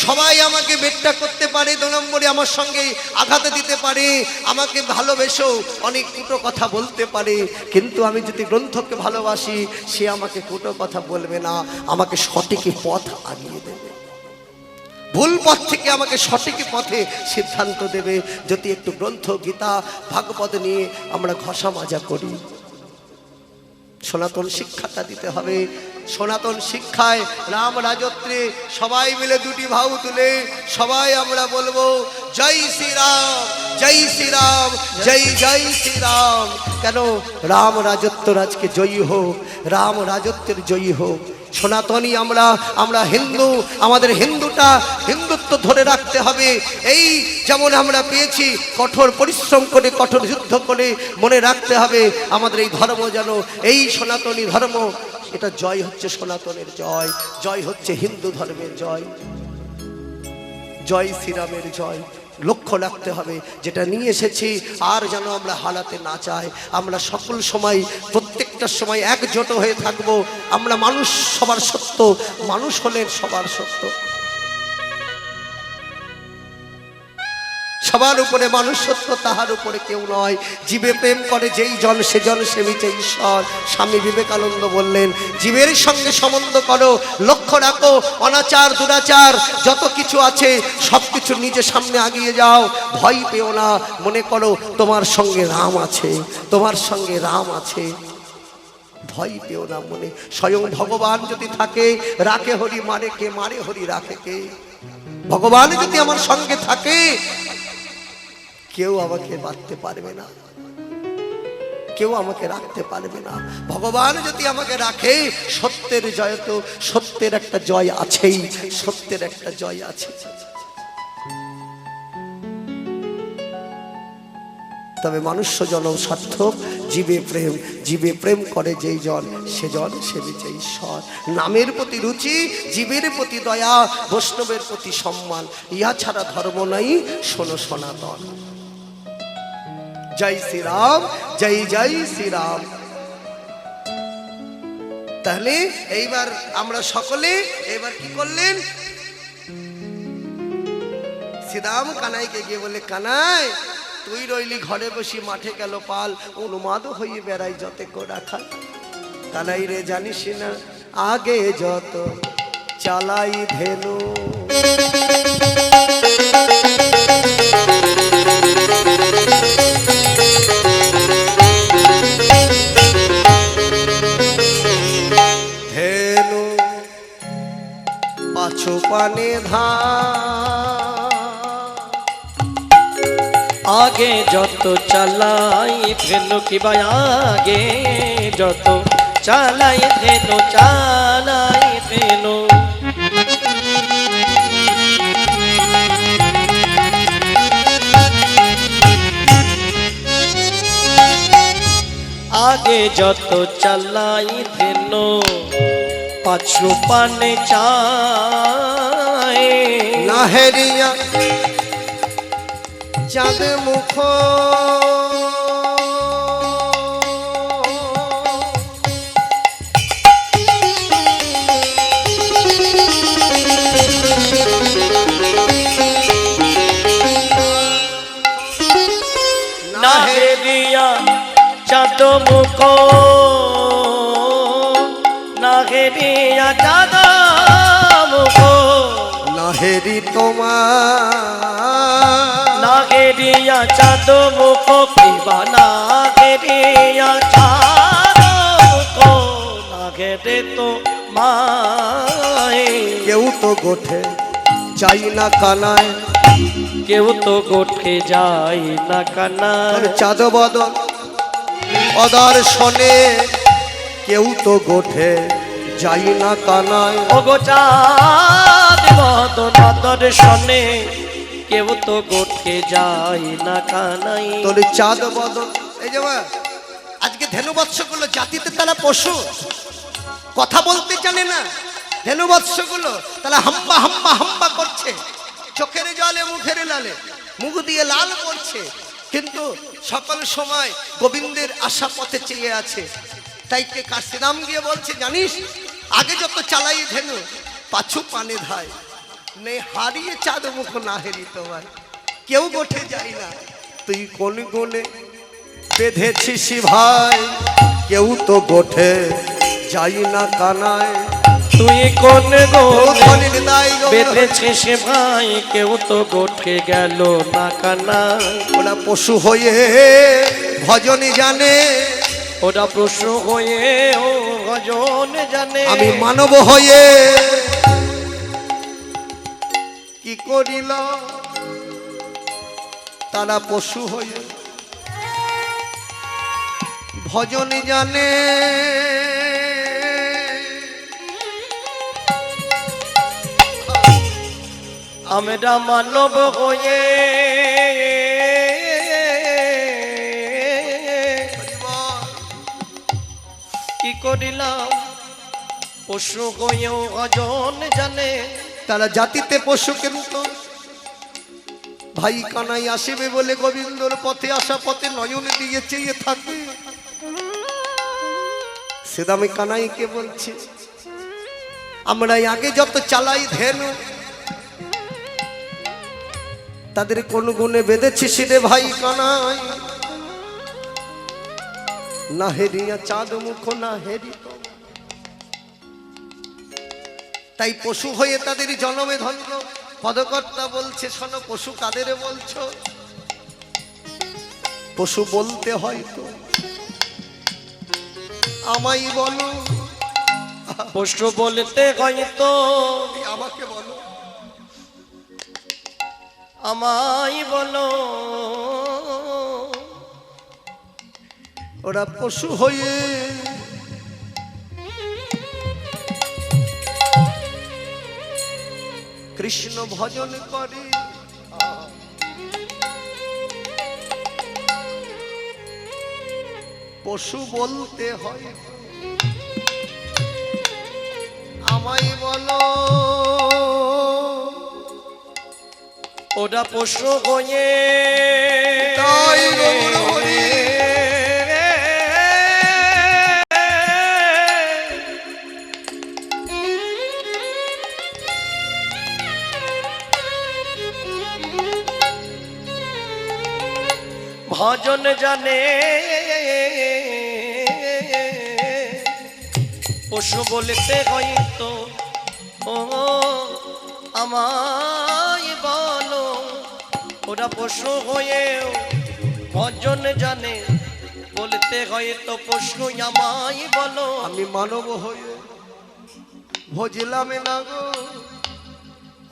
[SPEAKER 1] সবাই আমাকে বেট্টা করতে পারে, 2 নম্বরে আমার সঙ্গে আঘাত দিতে পারে, আমাকে ভালোবেসো অনেক কুটো কথা বলতে পারে, কিন্তু আমি যদি গ্রন্থকে ভালোবাসি সে আমাকে কুটো কথা বলবে না, আমাকে সঠিক পথ আগিয়ে দেবে, ভুল পথ থেকে আমাকে সঠিক পথে সিদ্ধান্ত দেবে। যদি একটু গ্রন্থ গীতা ভাগবত নিয়ে আমরা ঘষা মাজা করি, সনাতন শিক্ষাটা দিতে হবে। সনাতন শিক্ষায় রাম রাজত্বে সবাই মিলে 2টি ভাউ তুলে সবাই আমরা বলবো জয় শ্রীরাম, জয় শ্রীরাম, জয় জয় শ্রীরাম। কেন? রাম রাজত্ব আজকে জয়ী হোক, রাম রাজত্বের জয়ী হোক। সনাতনী আমরা, আমরা হিন্দু, আমাদের হিন্দুত্ব ধরে রাখতে হবে। এই যেমন আমরা পেয়েছি কঠোর পরিশ্রম করে, কঠোর যুদ্ধ করে, মনে রাখতে হবে আমাদের এই ধর্ম যেন, এই সনাতনী ধর্ম, এটা জয় হচ্ছে সনাতনের জয়, জয় হচ্ছে হিন্দু ধর্মের জয়, জয় শ্রীরামের জয়। লক্ষ্য রাখতে হবে যেটা নিয়ে এসেছি আর যেন আমরা হারাতে না চাই। আমরা সকল সময় প্রত্যেকটা সময় একজোট হয়ে থাকব। আমরা মানুষ, সবার সত্য, মানুষ হলেন সবার সত্য, সবার উপরে মানুষ সত্য, তাহার উপরে কেউ নয়। জীবে প্রেম করে যেই জন সে জন সেবিছে ঈশ্বর। স্বামী বিবেকানন্দ বললেন জীবের সঙ্গে সম্বন্ধ করো, লক্ষ্য রাখো অনাচার দুরাচার যত কিছু আছে সব কিছু নিজের সামনে আগিয়ে যাও, ভয় পেও না, মনে করো তোমার সঙ্গে রাম আছে, তোমার সঙ্গে রাম আছে, ভয় পেও না মনে। স্বয়ং ভগবান যদি থাকে, রাখে হরি মারে কে, মারে হরি রাখে কে। ভগবান যদি আমার সঙ্গে থাকে কেউ আমাকে বাঁধতে পারবে না, কেউ আমাকে রাখতে পারবে না। ভগবান যদি আমাকে রাখে, সত্যের জয়, তো সত্যের একটা জয় আছেই, সত্যের একটা জয় আছে। তবে মনুষ্য জনম সার্থক, জীবে প্রেম, জীবে প্রেম করে যেই জন সে জন সেবিছে ঈশ্বর। নামের প্রতি রুচি, জীবের প্রতি দয়া, বৈষ্ণবের প্রতি সম্মান, ইহা ছাড়া ধর্ম নাই, শোনো সনাতন। জয় শ্রীরাম, জয় জয় শ্রীরাম। তাহলে এইবার আমরা সকলে এবার কি করলেন, শ্রীরাম কানাইকে গিয়ে বলে, কানাই তুই রইলি ঘরে বসি, মাঠে গেল পাল, উন্মাদ হয়ে বেড়াই যতে কোরা খাল। কানাই রে জানিস না আগে যত চালাই ধেনু, ধেনু পাছু পানে ধান,
[SPEAKER 2] আগে যত চালাই ধেনু কিবা আগে যত চালাই ধেনু চালাই ধেনু, আগে যত চালাই ধেনু পাছু পানে চায়,
[SPEAKER 1] নাহেরিয়া চাঁদ মুখ
[SPEAKER 2] নাহেরিয়া চাঁদ মুখ, নাহেরিয়া চাঁদ মুখ,
[SPEAKER 1] নাহেরি তোমার,
[SPEAKER 2] নাগেরিয়া চাঁদ মুখ কিবা নাগেরিয়া চাঁদ মুখ, নাগেরে তো মায়,
[SPEAKER 1] কেউ তো গোঠে চাই না কানায়,
[SPEAKER 2] কেউ তো গোঠে যায় না কানায়,
[SPEAKER 1] চাঁদ বদন অদর্শনে কেউ তো গোঠে যাই না কানায়,
[SPEAKER 2] ওগো চাঁদ বদন দর্শনে কেউ তো গোঠে যায় না কানাই।
[SPEAKER 1] তোর চাঁদ বদন, এই যে মা, আজকে ধেনুবৎসগুলো জাতিতে তারা পশু, কথা বলতে জানে না। ধেনুবৎসগুলো তারা হাম্বা হাম্বা হাম্বা করছে, চোখের জলে মুখের লালে মুখ দিয়ে লাল করছে, কিন্তু সকল সময় গোবিন্দের আশা পথে চেয়ে আছে। তাই কে কাশিরাম গিয়ে বলছে, জানিস আগে যত চালাই ধেনু পাছু পানে ধায়, নে হারিয়ে চাঁদ মুখ না হেরি তোমার, কেউ গোঠে যায় না, তুই কোন গুণে বেঁধেছিস ভাই, কেউ তো গোঠে যাই না কানায়,
[SPEAKER 2] তুই কোন গোনে বেঁধেছিস ভাই, কেউ তো গোঠে গেল না কানাই।
[SPEAKER 1] ওরা পশু হয়ে ভজনে জানে,
[SPEAKER 2] ওরা পশু হয়ে ও ভজন জানে,
[SPEAKER 1] আমি মানব হয়ে কি করিল, তারা পশু হয়ে ভজন জানে,
[SPEAKER 2] আমরা মানব হয়ে কি করিলাম, পশু হয়েও ভজন জানে,
[SPEAKER 1] তারা জাতিতে পশু, কিন্তু ভাই কানাই আসিবে বলে গোবিন্দর পথে আসা পথে নয়ন দিয়ে চেয়ে থাকে। সেদামি কানাইকে বলছে, আমরা আগে যত চালাই ধেনু তাদের কোন গুণে বেঁধেছিস রে ভাই কানাই, না হেরিয়া চাঁদ মুখ না হেরি, তাই পশু হয়ে তাদের জন্মে ধন্য। পদকর্তা বলছে, শোনো পশু কাদের বলছো, পশু বলতে হয় তো আমায় বলো,
[SPEAKER 2] পশু বলতে হয়তো
[SPEAKER 1] আমাকে বলো,
[SPEAKER 2] আমায় বলো,
[SPEAKER 1] ওরা পশু হয়ে কৃষ্ণ ভজন করে, পশু বলতে হয় আমায় বলো,
[SPEAKER 2] ওরা পশু হয়ে
[SPEAKER 1] তাই গৌর হরি
[SPEAKER 2] ভজন জানে পশু বলতে হয়তো ও আমায় বলো ওরা পশু হয়েও ভজন জানে বলতে হয়তো পশু আমায় বলো
[SPEAKER 1] আমি মানব হয়ে ভজলাম না গো,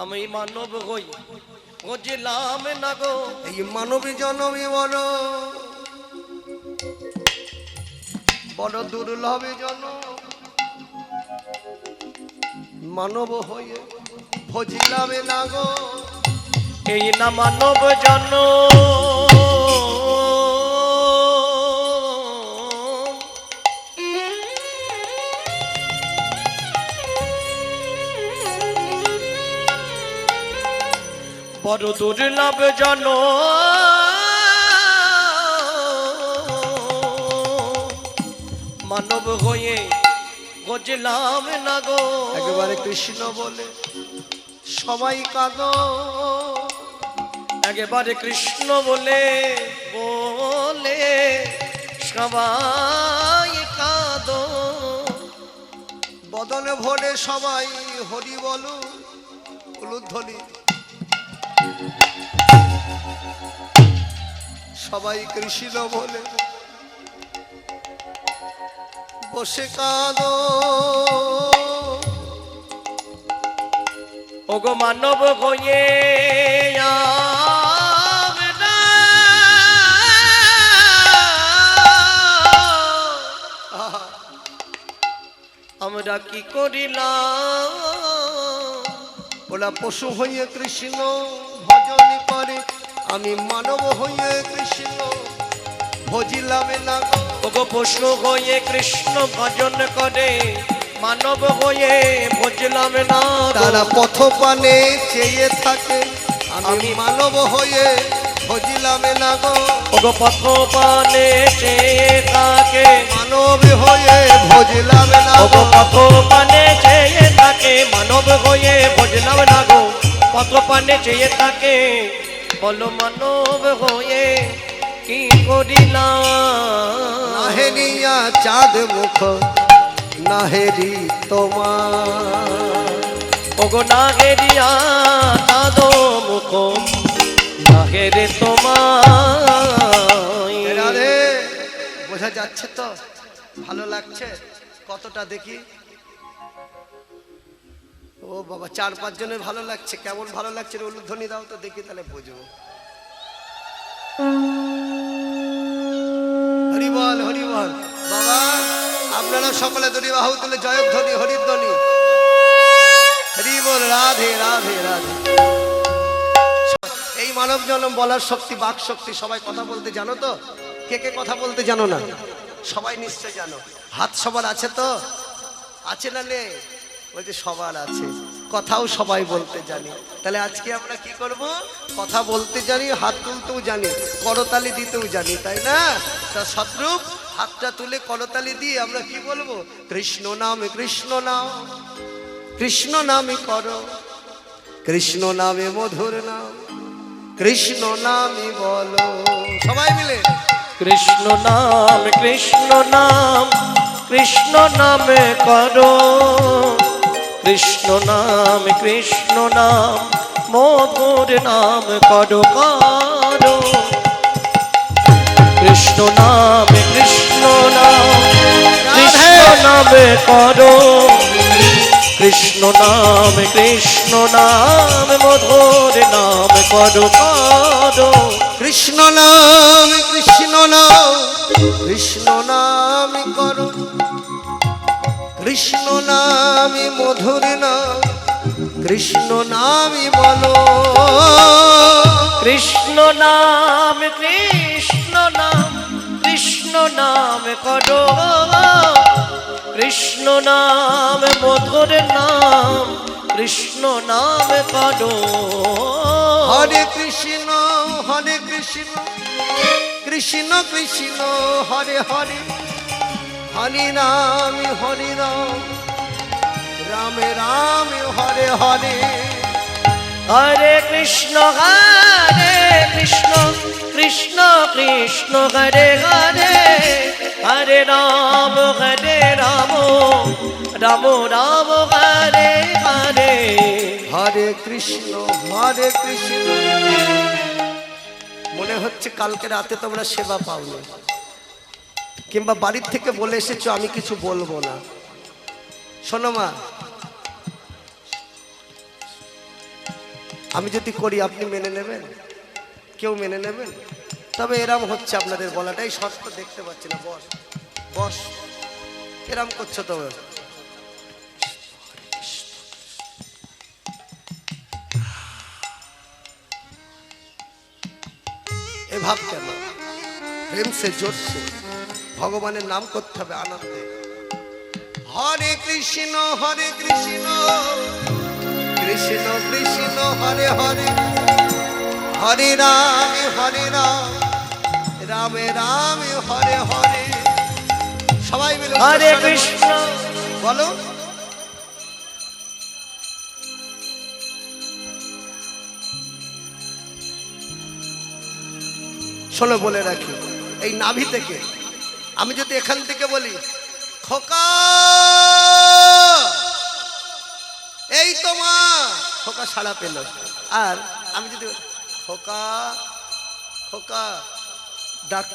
[SPEAKER 2] আমি মানব হই বুঝলাম না গো
[SPEAKER 1] এই মানবী জনমী বড় বড় দুর্লভ জন, মানব হয়ে ভজলাম না গো,
[SPEAKER 2] এই না মানব জন বড় দুর্লভ জন মানব হয়ে বুঝলাম না গো
[SPEAKER 1] একেবারে কৃষ্ণ বলে সবাই কাঁদো,
[SPEAKER 2] একেবারে কৃষ্ণ বলে বলে সবাই কাঁদো
[SPEAKER 1] বদনে ভরে সবাই হরি বলো উলুধ্বনি, সবাই কৃষ্ণ বলে বসে কাঁদো,
[SPEAKER 2] ওগো মানব হয়ে আমরা
[SPEAKER 1] আহা,
[SPEAKER 2] আমরা কি করিলাম
[SPEAKER 1] ওরা পশু হইয়ে কৃষ্ণ ভজন করে, আমি মানব হইয়ে কৃষ্ণ ভজিলাম না গো,
[SPEAKER 2] ওগো পশু হয়ে কৃষ্ণ ভজন করে মানব হয়ে বুঝলাম না গো।
[SPEAKER 1] তারা পথ পানে চেয়ে থাকে, আমি মানব হয়ে ভজিলাম না গো,
[SPEAKER 2] ওগো পথ পানে চেয়ে থাকে
[SPEAKER 1] মানব হয়ে ভজিলাম না
[SPEAKER 2] ওগো
[SPEAKER 1] গো,
[SPEAKER 2] পথ পানে চেয়ে থাকে মানব হয়ে বুঝলাম না গো, পথ পানে চেয়ে থাকে বলো মানব হয়ে কি করিলাম
[SPEAKER 1] নাহেরিয়া চাঁদ মুখ নাহেরি তোমার,
[SPEAKER 2] ওগো নাগেরিয়া দাদো মুখ নাগেরে তোমায়
[SPEAKER 1] রাধে বোঝা যাচ্ছে তো, ভালো লাগছে কতটা দেখি, ও বাবা 4-5 জনের ভালো লাগছে, কেমন ভালো লাগছে রে উলুধ্বনি দাও তো দেখি তাহলে বুঝবো। হরি বল হরি বল, বাবা আপনারা সকলে দড়ি বাহু তুলে জয়ধ্বনি হরিধ্বনি, হরি বল রাধে রাধে রাধে। এই মানব জন্ম বলার শক্তি বাক শক্তি, সবাই কথা বলতে জানো তো? কে কে কথা বলতে জানো না? সবাই নিশ্চয় জানো, হাত সবার আছে তো? আছে না নেই? বলছে সবার আছে, কথাও সবাই বলতে জানি। তাহলে আজকে আমরা কি করব? কথা বলতে জানি, হাত তুলতেও জানি, করতালি দিতেও জানি, তাই না? তা সদ্রূপ হাতটা তুলে করতালি দিয়ে আমরা কি বলবো? কৃষ্ণ নাম কৃষ্ণ নাম কৃষ্ণ নামে করো, কৃষ্ণ নামে মধুর নাম, কৃষ্ণ নামে বলো, সবাই মিলে
[SPEAKER 2] কৃষ্ণ নাম কৃষ্ণ নাম কৃষ্ণ নামে করো, কৃষ্ণ নাম কৃষ্ণ নাম মধুর নাম করো করো, কৃষ্ণ নাম কৃষ্ণ নাম কৃষ্ণ নামে করো, কৃষ্ণ নাম কৃষ্ণ নাম মধুর নাম করো করো,
[SPEAKER 1] কৃষ্ণ নাম কৃষ্ণ নাম কৃষ্ণ নাম করো, কৃষ্ণ নামে মধুর নাম, কৃষ্ণ নামে বলো,
[SPEAKER 2] কৃষ্ণ নাম কৃষ্ণ নাম কৃষ্ণ নাম করো, কৃষ্ণ নাম মধুর নাম কৃষ্ণ নাম করো,
[SPEAKER 1] হরে কৃষ্ণ কৃষ্ণ কৃষ্ণ হরে হরে, হরি রাম রাম রাম হরে হরে,
[SPEAKER 2] হরে কৃষ্ণ কৃষ্ণ কৃষ্ণ কৃষ্ণ হরে হরে হরে রাম রাম রাম হরে হরে
[SPEAKER 1] হরে কৃষ্ণ হরে কৃষ্ণ। মনে হচ্ছে কালকে রাতে তোমরা সেবা পাওনি, কিংবা বাড়ির থেকে বলে এসেছো আমি কিছু বলবো না। শোনো মা, আমি যদি করি আপনি মেনে নেবেন? কেউ মেনে নেবেন? তবে এরম হচ্ছে আপনাদের বলাটাই সত্য, দেখতে পাচ্ছি না। বস বস, এরম করছো তবে। এ ভাব কেন? প্রেম সে জোর সে ভগবানের নাম করতে হবে আনন্দে। হরে কৃষ্ণ কৃষ্ণ কৃষ্ণ হরে হরে হরে রাম রাম রাম হরে হরে। সবাই মিলে
[SPEAKER 2] হরে কৃষ্ণ
[SPEAKER 1] বলো। শোনো বলে রাখি, এই নাভি থেকে আমি যদি এখান থেকে বলি খোকা, এই তো মা, খোকা সাড়া পেল। আর আমি যদি খোকা খোকা, ডাক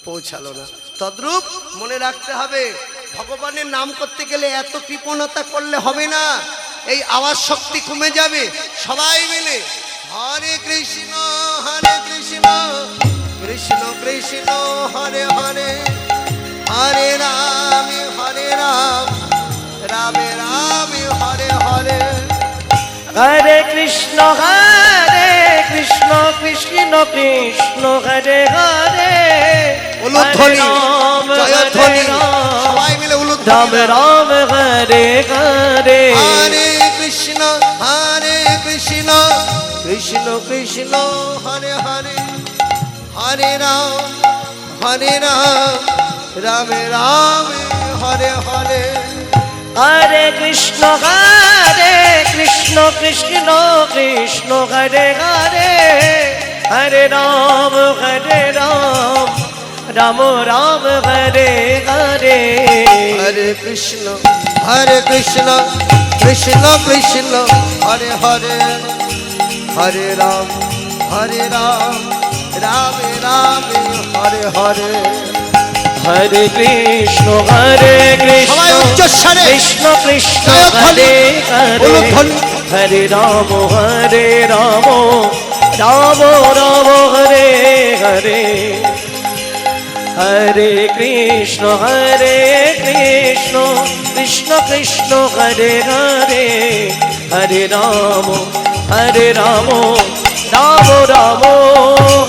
[SPEAKER 1] পৌঁছালো না। তদ্রূপ মনে রাখতে হবে, ভগবানের নাম করতে গেলে এত কৃপণতা করলে হবে না, এই আওয়াজ শক্তি কমে যাবে। সবাই মিলে হরে কৃষ্ণ কৃষ্ণ কৃষ্ণ হরে হরে হরে রাম রাম রাম হরে হরে।
[SPEAKER 2] হরে কৃষ্ণ কৃষ্ণ কৃষ্ণ হরে হরে
[SPEAKER 1] উলুধ্বনি, জয়ধ্বনি, সবাই মিলে
[SPEAKER 2] রাম
[SPEAKER 1] উলুধ্বনি।
[SPEAKER 2] রাম হরে হরে
[SPEAKER 1] হরে কৃষ্ণ কৃষ্ণ কৃষ্ণ হরে হরে হরে রাম রাম রাম হরে হরে।
[SPEAKER 2] হরে কৃষ্ণ কৃষ্ণ কৃষ্ণ হরে হরে হরে রাম রাম রাম হরে হরে।
[SPEAKER 1] হরে কৃষ্ণ কৃষ্ণ কৃষ্ণ হরে হরে হরে রাম রাম রাম হরে হরে।
[SPEAKER 2] হরে কৃষ্ণ
[SPEAKER 1] সবাই উচ্চস্বরে
[SPEAKER 2] কৃষ্ণ কৃষ্ণ
[SPEAKER 1] জয়ধ্বনি,
[SPEAKER 2] হরে হরে
[SPEAKER 1] উলুধ্বনি।
[SPEAKER 2] হরে রাম রাম রাম হরে হরে হরে কৃষ্ণ কৃষ্ণ কৃষ্ণ হরে হরে হরে রাম রাম রাম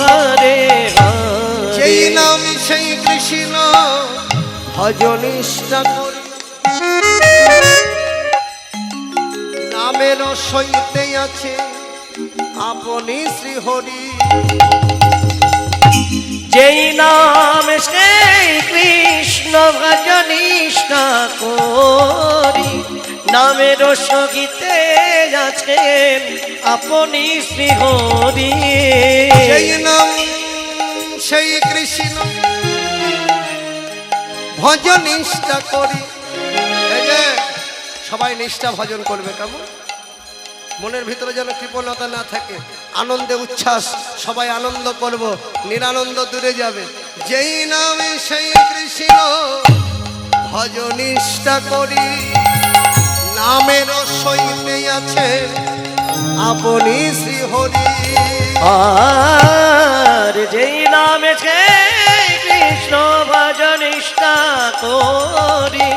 [SPEAKER 2] হরে হরে।
[SPEAKER 1] সেই নাম সেই কৃষ্ণ ভজনিষ্ঠা করি, নামের সইতে আছে আপনি শ্রী হরি।
[SPEAKER 2] যেই নাম সেই কৃষ্ণ ভজনিষ্ঠা করি, নামের সঙ্গীতে আছেন আপনি শ্রী হরি।
[SPEAKER 1] সেই নাম সেই কৃষ্ণ ভজন নিষ্ঠা করি। এই যে সবাই নিষ্ঠা ভজন করবে, কেমন মনের ভিতরে যেন কৃপণতা না থাকে, আনন্দে উচ্ছ্বাস, সবাই আনন্দ করব, নিরানন্দ দূরে যাবে। যেই নামে সেই কৃষ্ণ ভজন নিষ্ঠা করি, নামের সইতে আছে আপনি শ্রী হরি।
[SPEAKER 2] আর যেই নামে সেই কৃষ্ণ ভজনিষ্ঠা করি,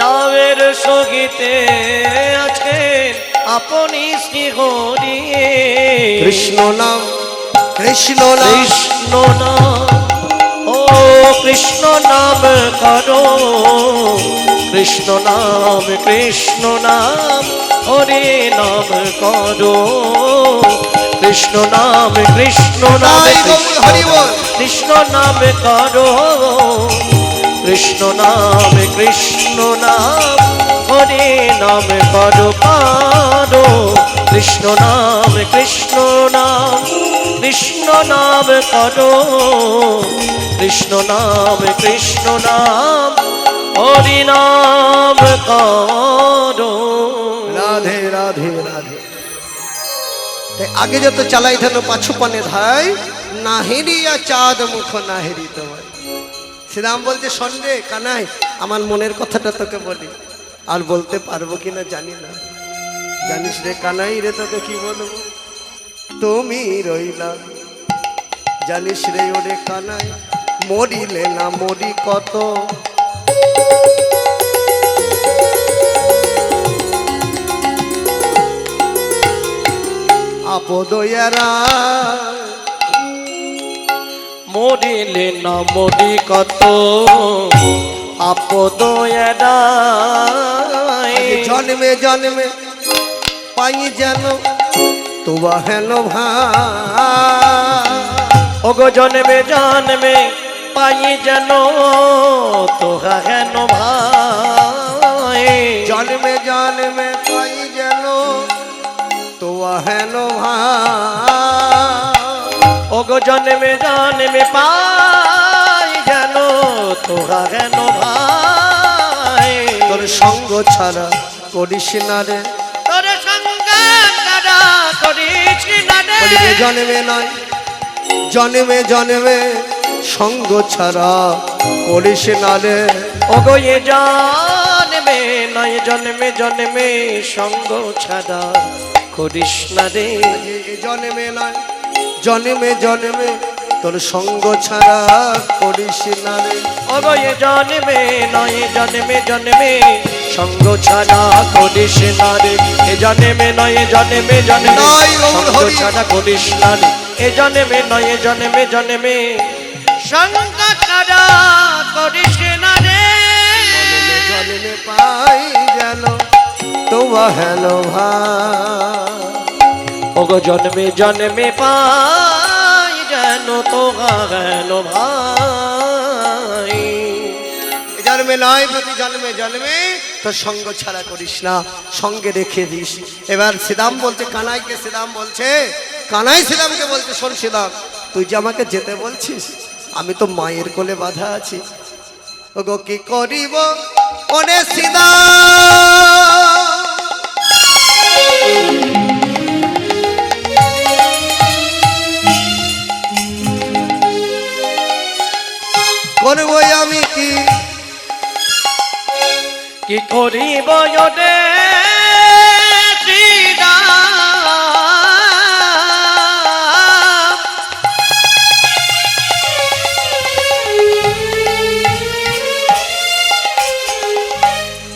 [SPEAKER 2] নামের সঙ্গীতে আছেন আপনি শ্রী হরি।
[SPEAKER 1] কৃষ্ণ নাম
[SPEAKER 2] কৃষ্ণ নাম ও কৃষ্ণ নাম করো, কৃষ্ণ নাম হরে নাম করো, কৃষ্ণ নাম কৃষ্ণ নাম করো, কৃষ্ণ নাম হরে নাম করো, কৃষ্ণ নাম কৃষ্ণ নাম করো, কৃষ্ণ নাম, কৃষ্ণ নাম, হরি নাম করো।
[SPEAKER 1] রাধে রাধে রাধে। তাই আগে যত চালাই থানো পাছু পানে ধাই, নাহেরিয়া চাঁদ মুখ নাহেরি তোমায়। শ্রীরাম বলছে শোন রে কানাই, আমার মনের কথাটা তোকে বলি, আর বলতে পারবো কিনা জানি না। জানিস রে কানাই রে, তোকে কি বলবো, তুমি রইলা। জানিস রে ওরে কানাই, মরিলে না মরি কত, আপদয়ারা।
[SPEAKER 2] মরিলে না মরি কত, আপদ
[SPEAKER 1] জন্মে জন্মে পাই যেন তোমা হেন ভাই।
[SPEAKER 2] ওগো জন্মে জন্মে পাই যেন তোহা হেন ভাই।
[SPEAKER 1] জন্মে জন্মে পাই যেন তোমা হেন ভাই।
[SPEAKER 2] ওগো জন্মে জন্মে পাই যেন তোহা হেন ভাই।
[SPEAKER 1] তোর সঙ্গ ছাড়া করিস না রে,
[SPEAKER 2] তোর সঙ্গ ছাড়া করিস না রে।
[SPEAKER 1] বলিবে জন্মে নয় জন্মে জন্মে সঙ্গ ছাড়া করিস না রে।
[SPEAKER 2] ওগো এ জন্মে নয় জন্মে জন্মে সঙ্গ ছাড়া করিস না রে।
[SPEAKER 1] এ জন্মে নয় জন্মে জন্মে তোর সঙ্গ ছাড়া করিস না রে।
[SPEAKER 2] ওগো এ জন্মে নয় জন্মে জন্মে সঙ্গ ছাড়া করিস না রে। এ জন্মে নয় জন্মে জন্মে সঙ্গ ছাড়া করিস না রে। এ জন্মে নয় জন্মে জন্মে সঙ্গ ছাড়া করিস না রে।
[SPEAKER 1] জন্মে পাই যেন তোমা হেন ভাই।
[SPEAKER 2] ওগো জন্মে জন্মে পাই যেন তোহা হেন ভাই।
[SPEAKER 1] জন্মে নয় প্রতি জন্মে জন্মে তোর সঙ্গ ছাড়া করিস না, সঙ্গে রেখে দিস। এবার শ্রীরাম বলছে কানাইকে, শ্রীরাম বলছে কানাই শ্রীরামকে বলছে শোন শ্রীরাম, তুই যে আমাকে যেতে বলছিস, আমি তো মায়ের কোলে বাঁধা আছি। ওগো কি করিব ওরে শ্রীরাম, করবো আমি কি
[SPEAKER 2] কি করিব ওরে শ্রীরাম,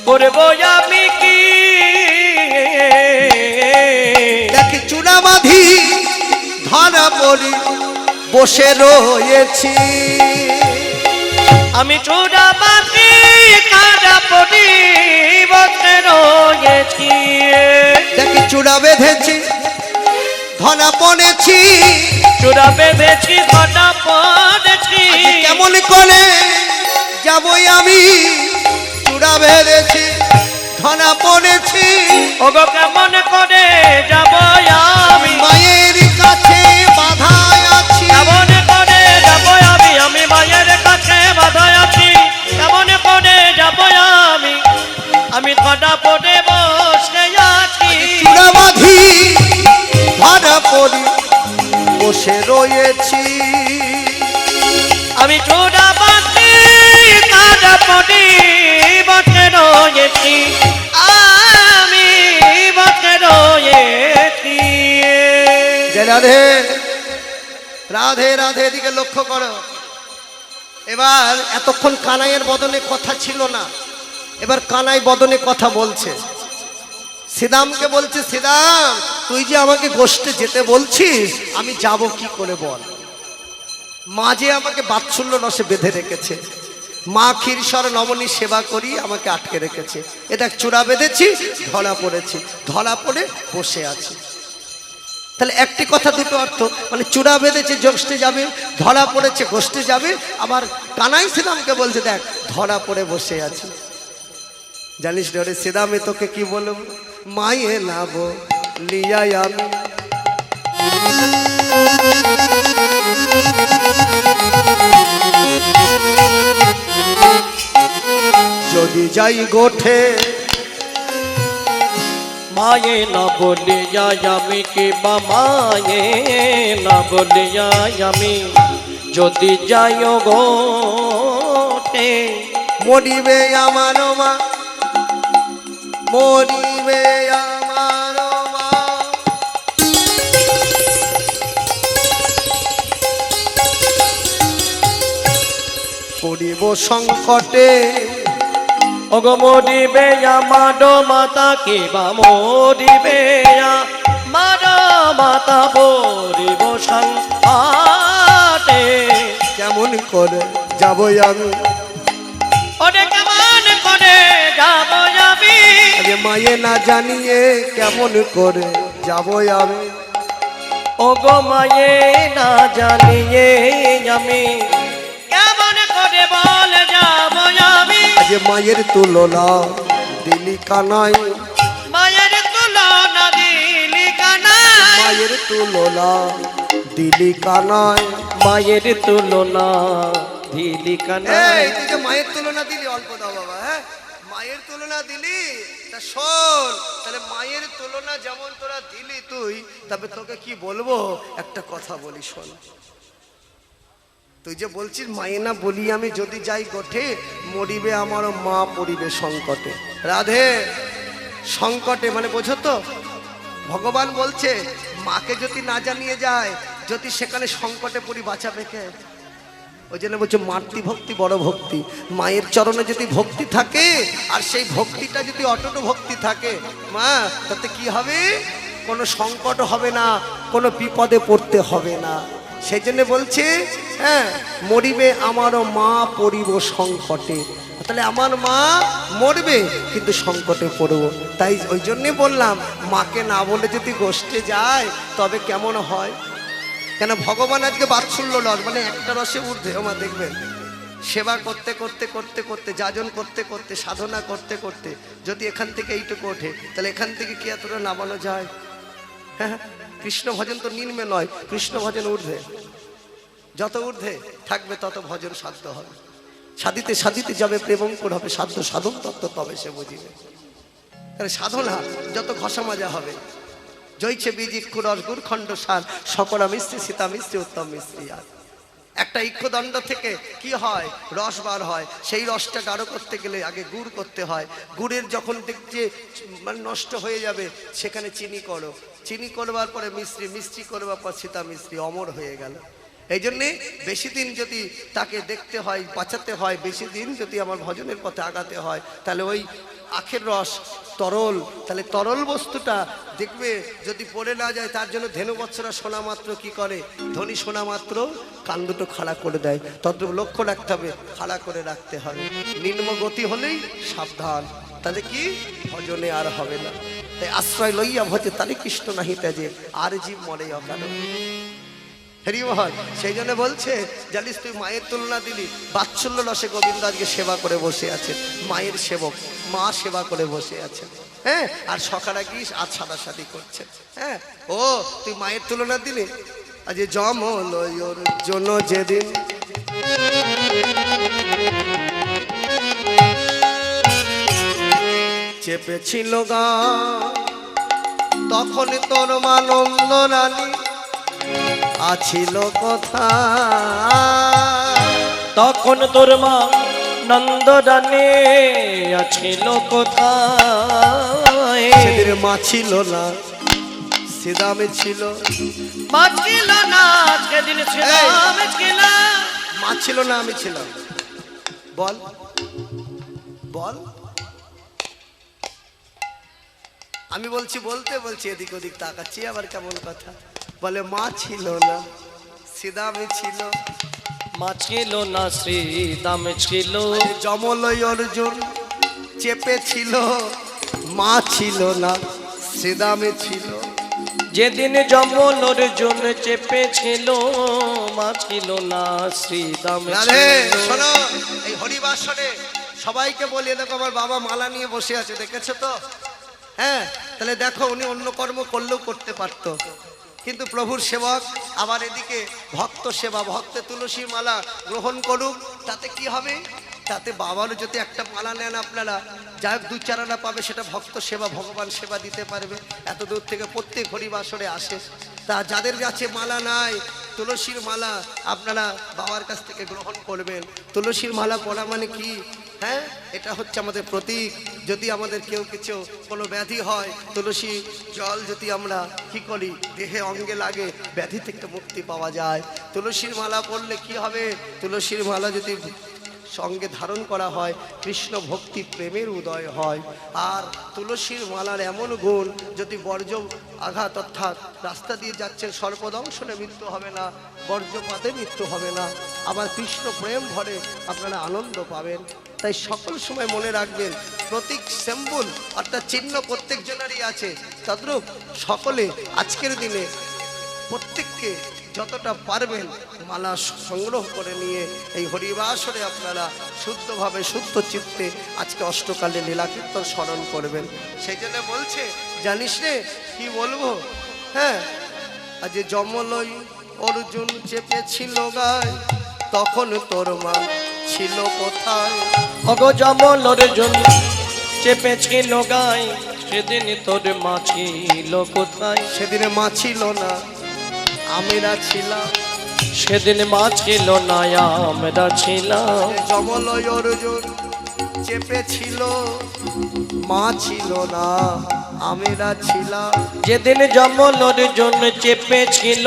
[SPEAKER 2] করব আমি কি।
[SPEAKER 1] দেখি চূড়া বাঁধি ধরা পড়ি বসে রয়েছি,
[SPEAKER 2] আমি চূড়া বাঁধি কাঁটা পড়ি বসে রয়েছি।
[SPEAKER 1] দেখি চূড়া বেঁধেছি ধরা পড়েছি,
[SPEAKER 2] চূড়া বেঁধেছি ধরা পড়েছি।
[SPEAKER 1] কেমন করে যাবই আমি, চূড়া বেঁধেছি ধরা পড়েছি।
[SPEAKER 2] ওগো কেমন করে যাব আমি,
[SPEAKER 1] মায়ের কাছে বাধা আছি।
[SPEAKER 2] কেমন করে যাব আমি, আমি মায়ের কাছে বাধা আছি। কেমন করে যাব আমি, আমি ধরা পড়ে বসে আছি।
[SPEAKER 1] চূড়া বাঁধি ধরা পড়ি বসে রয়েছি,
[SPEAKER 2] আমি চূড়া বাঁধি কাঁটা পড়ি বসে রয়েছি। আমি বসে রয়েছি।
[SPEAKER 1] রাধে রাধে রাধে, এদিকে লক্ষ্য করো। এবার এতক্ষণ কানাইয়ের বদনে কথা ছিল না, এবার কানাই বদনে কথা বলছে। শ্রীরামকে বলছে শ্রীরাম, তুই যে আমাকে গোষ্ঠে যেতে বলছিস, আমি যাব কি করে বল। মা যে আমাকে বাৎসল্য রসে বেঁধে রেখেছে, মা ক্ষীরসর নবনী সেবা করি আমাকে আটকে রেখেছে। এটা চূড়া বেঁধেছি, ধরা পড়েছি, ধরা পড়ে বসে আছি। তাহলে একটি কথা দুটো অর্থ, মানে চূড়া বেঁধেছে গোষ্ঠে যাবে, ধরা পড়েছে গোষ্ঠে যাবে। আবার কানাই শ্রীরামকে বলছে দেখ ধরা পড়ে বসে আছি। জানিস রে শ্রীরামে তোকে কি বলবো, মায়ে নাবো লিয়াই আমি যাই গোঠে
[SPEAKER 2] মায়ে না বলে আমি কে বা মায়ে না বলে আমি যদি যাই গোটে
[SPEAKER 1] মরিবে আমার মা, মরিবে আমার মা। পড়িব সংকটে
[SPEAKER 2] ওগো মরিবে আমার মাতা কে বা মরিবে আমার মাতা পরিব সংকটে
[SPEAKER 1] কেমন করে যাব আমি,
[SPEAKER 2] ওরে কেমন করে যাব আমি
[SPEAKER 1] আগে মায়ে না জানিয়ে কেমন করে যাব আমি।
[SPEAKER 2] ওগো মায়ে না জানিয়ে আমি কেমন করে বল যাব আমি।
[SPEAKER 1] আগে মায়ের তুলনা দিলি কানাই,
[SPEAKER 2] মায়ের তুলনা দিলি কানাই,
[SPEAKER 1] মায়ের তুলনা দিলি কানাই।
[SPEAKER 2] মায়ের তুলনা দিলি কানাই।
[SPEAKER 1] এই তুই যে মায়ের তুলনা দিলি, অল্প দাও বাবা, হ্যাঁ মায়ের তুলনা দিলি, তা শোন তাহলে মায়ের তুলনা যেমন তোরা দিলি তুই, তবে তোকে কি বলবো একটা কথা বলি শোন। তুই যে বলছিস মায়ে না বলি আমি যদি যাই গোঠে, মরিবে আমার মা পড়িবে সংকটে। রাধে সংকটে মানে বোঝো তো, ভগবান বলছে মাকে যদি না জানিয়ে যায়, যদি সেখানে সংকটে পড়ি বাঁচাবে কে? ওই জন্য বলছে মাতৃভক্তি বড় ভক্তি। মায়ের চরণে যদি ভক্তি থাকে আর সেই ভক্তিটা যদি অটুট ভক্তি থাকে মা, তাতে কি হবে? কোনো সংকট হবে না, কোনো বিপদে পড়তে হবে না। সেই জন্য বলছে হ্যাঁ মরিবে আমারও মা পড়িব সংকটে। তাহলে আমার মা মরবে কিন্তু সংকটে পড়ব। তাই ওই জন্যে বললাম মাকে না বলে যদি গোষ্ঠে যায় তবে কেমন হয়। কেন ভগবান আজকে বাৎসল্য রস মানে একটা রসে ঊর্ধ্বে। ওমা দেখবেন সেবা করতে করতে করতে করতে যাজন করতে করতে সাধনা করতে করতে যদি এখান থেকে এইটুকু ওঠে, তাহলে এখান থেকে কি এতটা নামানো যায়? হ্যাঁ, কৃষ্ণ ভজন তো নিম্নে নয়, কৃষ্ণ ভজন ঊর্ধ্বে। যত ঊর্ধ্বে থাকবে তত ভজন সাধ্য হবে। সাধিতে সাধিতে যাবে প্রেমঙ্কুর হবে, সাধ্য সাধন তত্ত্ব তবে সে বুঝিবে। তাহলে সাধনা যত ঘষা মাজা হবে, জয়ছে বীজ ইক্ষু রস গুড় খণ্ড সার সকরা মিস্ত্রি সীতা মিস্ত্রি উত্তম মিস্ত্রি। আর একটা ইক্ষুদণ্ড থেকে কি হয়? রস বার হয়। সেই রসটা গাঢ় করতে গেলে আগে গুড় করতে হয়। গুড়ের যখন দেখছে মানে নষ্ট হয়ে যাবে, সেখানে চিনি করো, চিনি করবার পরে মিস্ত্রি, মিস্ত্রি করবার পর সীতা মিস্ত্রি, অমর হয়ে গেল। এই জন্যে বেশি দিন যদি তাকে দেখতে হয়, বাঁচাতে হয়, বেশি দিন যদি আমার ভজনের পথে আগাতে হয়, তাহলে ওই আখের রস তরল, তাহলে তরল বস্তুটা দেখবে যদি পড়ে না যায়, তার জন্য ধেনু বৎসরা শোনা মাত্র কি করে? ধনী শোনা মাত্র কান দুটো খাড়া করে দেয়। তদ্রুপ লক্ষ্য রাখতে হবে, খাড়া করে রাখতে হবে। নিম্ন গতি হলেই সাবধান, তাহলে কি ভজনে আর হবে না। তাই আশ্রয় লইয়া ভজে তারে কৃষ্ণ নাহি ত্যাজে, আর জীব মরে অকাল। হরি বল। সেই জন্য বলছে জানিস তুই মায়ের তুলনা দিলি, বাৎসল্য রসে গোবিন্দ আজকে সেবা করে বসে আছে, মায়ের সেবক, মা সেবা করে বসে আছে। হ্যাঁ, আর সকালে গিয়ে আজ সাদাসাদি করছে। হ্যাঁ, ও তুই মায়ের তুলনা দিলি, আজ জমলয়র জন্য যেদিন চেপেছিল গা, তখন তোর মা নন্দ রানী আছিল কথা।
[SPEAKER 2] তখন তোর মা নন্দরানী আছিল কোথায়?
[SPEAKER 1] সেদিন মা ছিল না, সিদামে ছিল।
[SPEAKER 2] মা ছিল না, সেদিন সিদামে ছিল।
[SPEAKER 1] মা ছিল না, আমি ছিলাম। বল বল, আমি বলছি বলতে বলছি এদিক ওদিক তাকাচ্ছি, আবার কেমন কথা বলে? মা ছিল না, সিদামে ছিল।
[SPEAKER 2] মা ছিল না, শ্রীদামে ছিল।
[SPEAKER 1] যমলয় অর্জুন চেপেছিল, মা ছিল না, সিদামে ছিল।
[SPEAKER 2] যেদিন যমল অর্জুন চেপেছিল, মা ছিল না, শ্রীদামে
[SPEAKER 1] রাধে
[SPEAKER 2] ছিল।
[SPEAKER 1] শোনো, এই হরিবাসনে সবাইকে বলিয়ে দেখো আমার বাবা মালা নিয়ে বসে আছে, দেখেছো তো? হ্যাঁ, তাহলে দেখো উনি অন্য কর্ম করলেও করতে পারতো, কিন্তু প্রভুর সেবক। আবার এদিকে ভক্ত সেবা, ভক্তে তুলসী মালা গ্রহণ করুক, তাতে কি হবে? তাতে বাবারও যদি একটা মালা নেন আপনারা, যাই হোক 2-4 আনা পাবে, সেটা ভক্ত সেবা, ভগবান সেবা দিতে পারবে। এত দূর থেকে প্রত্যেক হরিবাসরে আসে। তা যাদের কাছে মালা নাই, তুলসীর মালা আপনারা বাবার কাছ থেকে গ্রহণ করবেন। তুলসীর মালা পরা মানে কি? হ্যাঁ, এটা হচ্ছে আমাদের প্রতীক। যদি আমাদের কেউ কিছু কোনো ব্যাধি হয়, তুলসী জল যদি আমরা কি করি, দেহে অঙ্গে লাগে, ব্যাধি থেকে মুক্তি পাওয়া যায়। তুলসীর মালা পরলে কি হবে? তুলসীর মালা যদি সঙ্গে ধারণ করা হয়, কৃষ্ণ ভক্তি প্রেমের উদয় হয়। আর তুলসীর মালার এমন গুণ, যদি বর্জ্য আঘাত অর্থাৎ রাস্তা দিয়ে যাচ্ছেন, সর্পদংশনে মৃত্যু হবে না, বর্জ্যপাতে মৃত্যু হবে না, আবার কৃষ্ণ প্রেম ভরে আপনারা আনন্দ পাবেন। তাই সকল সময় মনে রাখবেন, প্রতীক সিম্বল অর্থাৎ চিহ্ন প্রত্যেক জনেরই আছে। তদ্রূপ সকলে আজকের দিনে প্রত্যেককে যতটা পারবেন মালা সংগ্রহ করে নিয়ে এই হরিবাসরে আপনারা শুদ্ধভাবে শুদ্ধ চিত্তে আজকে অষ্টকালে লীলাকীর্তন স্মরণ করবেন। সেই জন্য বলছে, জানিস রে কি বলবো? হ্যাঁ, আজ যমলই অর্জুন চেপেছিল গায়, তখন তোর মা ছিল কোথায়?
[SPEAKER 2] অগো যমল অর্জুন চেপেছিল গায়, সেদিন তোর মা ছিল কোথায়?
[SPEAKER 1] সেদিনে মা ছিল না, আমরা ছিলাম।
[SPEAKER 2] সেদিন মা ছিল না, আমরা ছিলাম।
[SPEAKER 1] যমলয় অর্জুন চেপেছিল, মা ছিল না, আমরা ছিলাম।
[SPEAKER 2] যেদিন যমল অর্জুন চেপেছিল,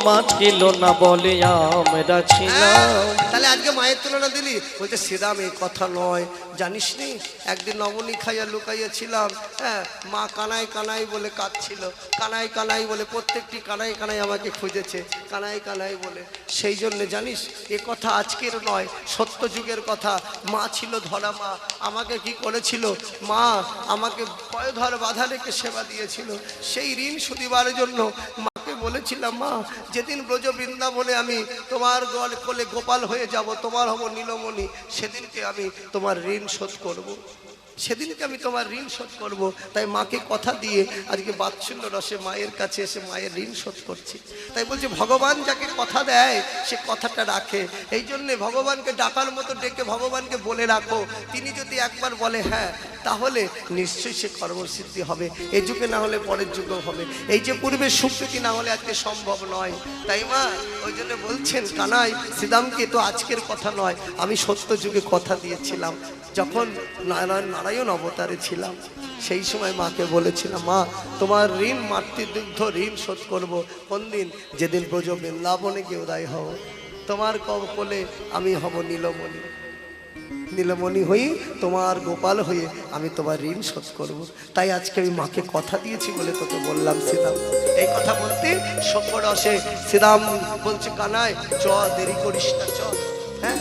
[SPEAKER 2] মা ছিল না বলে আমরা ছিলাম।
[SPEAKER 1] তাহলে আজকে মায়ের তুলনা দিলি? বলছে শ্রীরাম এই কথা নয়, জানিস নি একদিন নবনী খাইয়া লুকাইয়াছিলাম। হ্যাঁ, মা কানাই কানাই বলে কাঁদছিল, কানাই কানাই বলে, প্রত্যেকটি কানাই কানাই আমাকে খুঁজেছে, কানাই কানাই বলে। সেই জন্য জানিস, এ কথা আজকের নয়, সত্য যুগের কথা। মা ছিল ধরা মা, আমাকে কি করেছিল? মা আমাকে পয় ধর বাধা রেখে সেবা দিয়েছিল। সেই ঋণ শুধিবার জন্য মাকে বলেছিলাম, মা যেদিন ব্রজ বৃন্দাবনে আমি তোমার কোলে গোপাল হয়ে যাব, তোমার হব নীলমণি, সেদিনকে আমি তোমার ঋণ শোধ করব। সেদিনকে আমি তোমার ঋণ শোধ করব। তাই মাকে কথা দিয়ে আজকে বাৎসল্য রসে মায়ের কাছে এসে মায়ের ঋণ শোধ করছি। তাই বলছে, ভগবান যাকে কথা দেয় সে কথাটা রাখে। এই জন্যে ভগবানকে ডাকার মতো ডেকে ভগবানকে বলে রাখো। তিনি যদি একবার বলে হ্যাঁ, তাহলে নিশ্চয়ই সে কর্মসিদ্ধি হবে। এই যুগে না হলে পরের যুগেও হবে। এই যে পূর্বে সুপ্রীতি না হলে আজকে সম্ভব নয়। তাই মা ওই জন্য বলছেন, কানাই শ্রীরামকে তো আজকের কথা নয়, আমি সত্য যুগে কথা দিয়েছিলাম, যখন নারায়ণ অবতারে ছিলাম। সেই সময় মাকে বলেছিলাম, মা তোমার ঋণ মাতৃদুগ্ধ ঋণ শোধ করব। কোন দিন? যেদিন ব্রজ বৃন্দাবনে গিয়ে উদয় হব, তোমার কোলে আমি হব নীলমণি, নীলমণি হয়ে তোমার গোপাল হয়ে আমি তোমার ঋণ শোধ করব। তাই আজকে আমি মাকে কথা দিয়েছি বলে তোকে বললাম শ্রীরাম। এই কথা বলতে শঙ্কর রসে শ্রীরাম বলছে, কানাই চ, দেরি করিস না, চ। হ্যাঁ,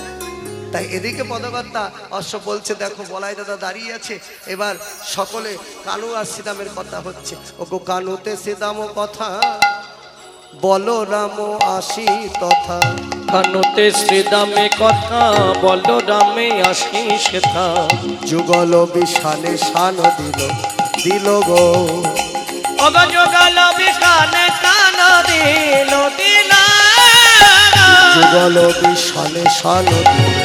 [SPEAKER 1] তাই এদিকে পদকর্তা অশ্ব বলছে, দেখো বলাই দাদা দাঁড়িয়ে আছে। এবার সকলে কানু আর শ্রীরামের কথা হচ্ছে। ও গো কানুতে শ্রীরাম কথা, বলো রাম আসি তথা।
[SPEAKER 2] কানুতে শ্রীরামে কথা, বলো রামে আসি সেথা।
[SPEAKER 1] যুগল বিষানে শান দিল, দিল গো।
[SPEAKER 2] অগো যুগল বিষানে শান দিল, দিল।
[SPEAKER 1] যুগল বিষানে শান দিল,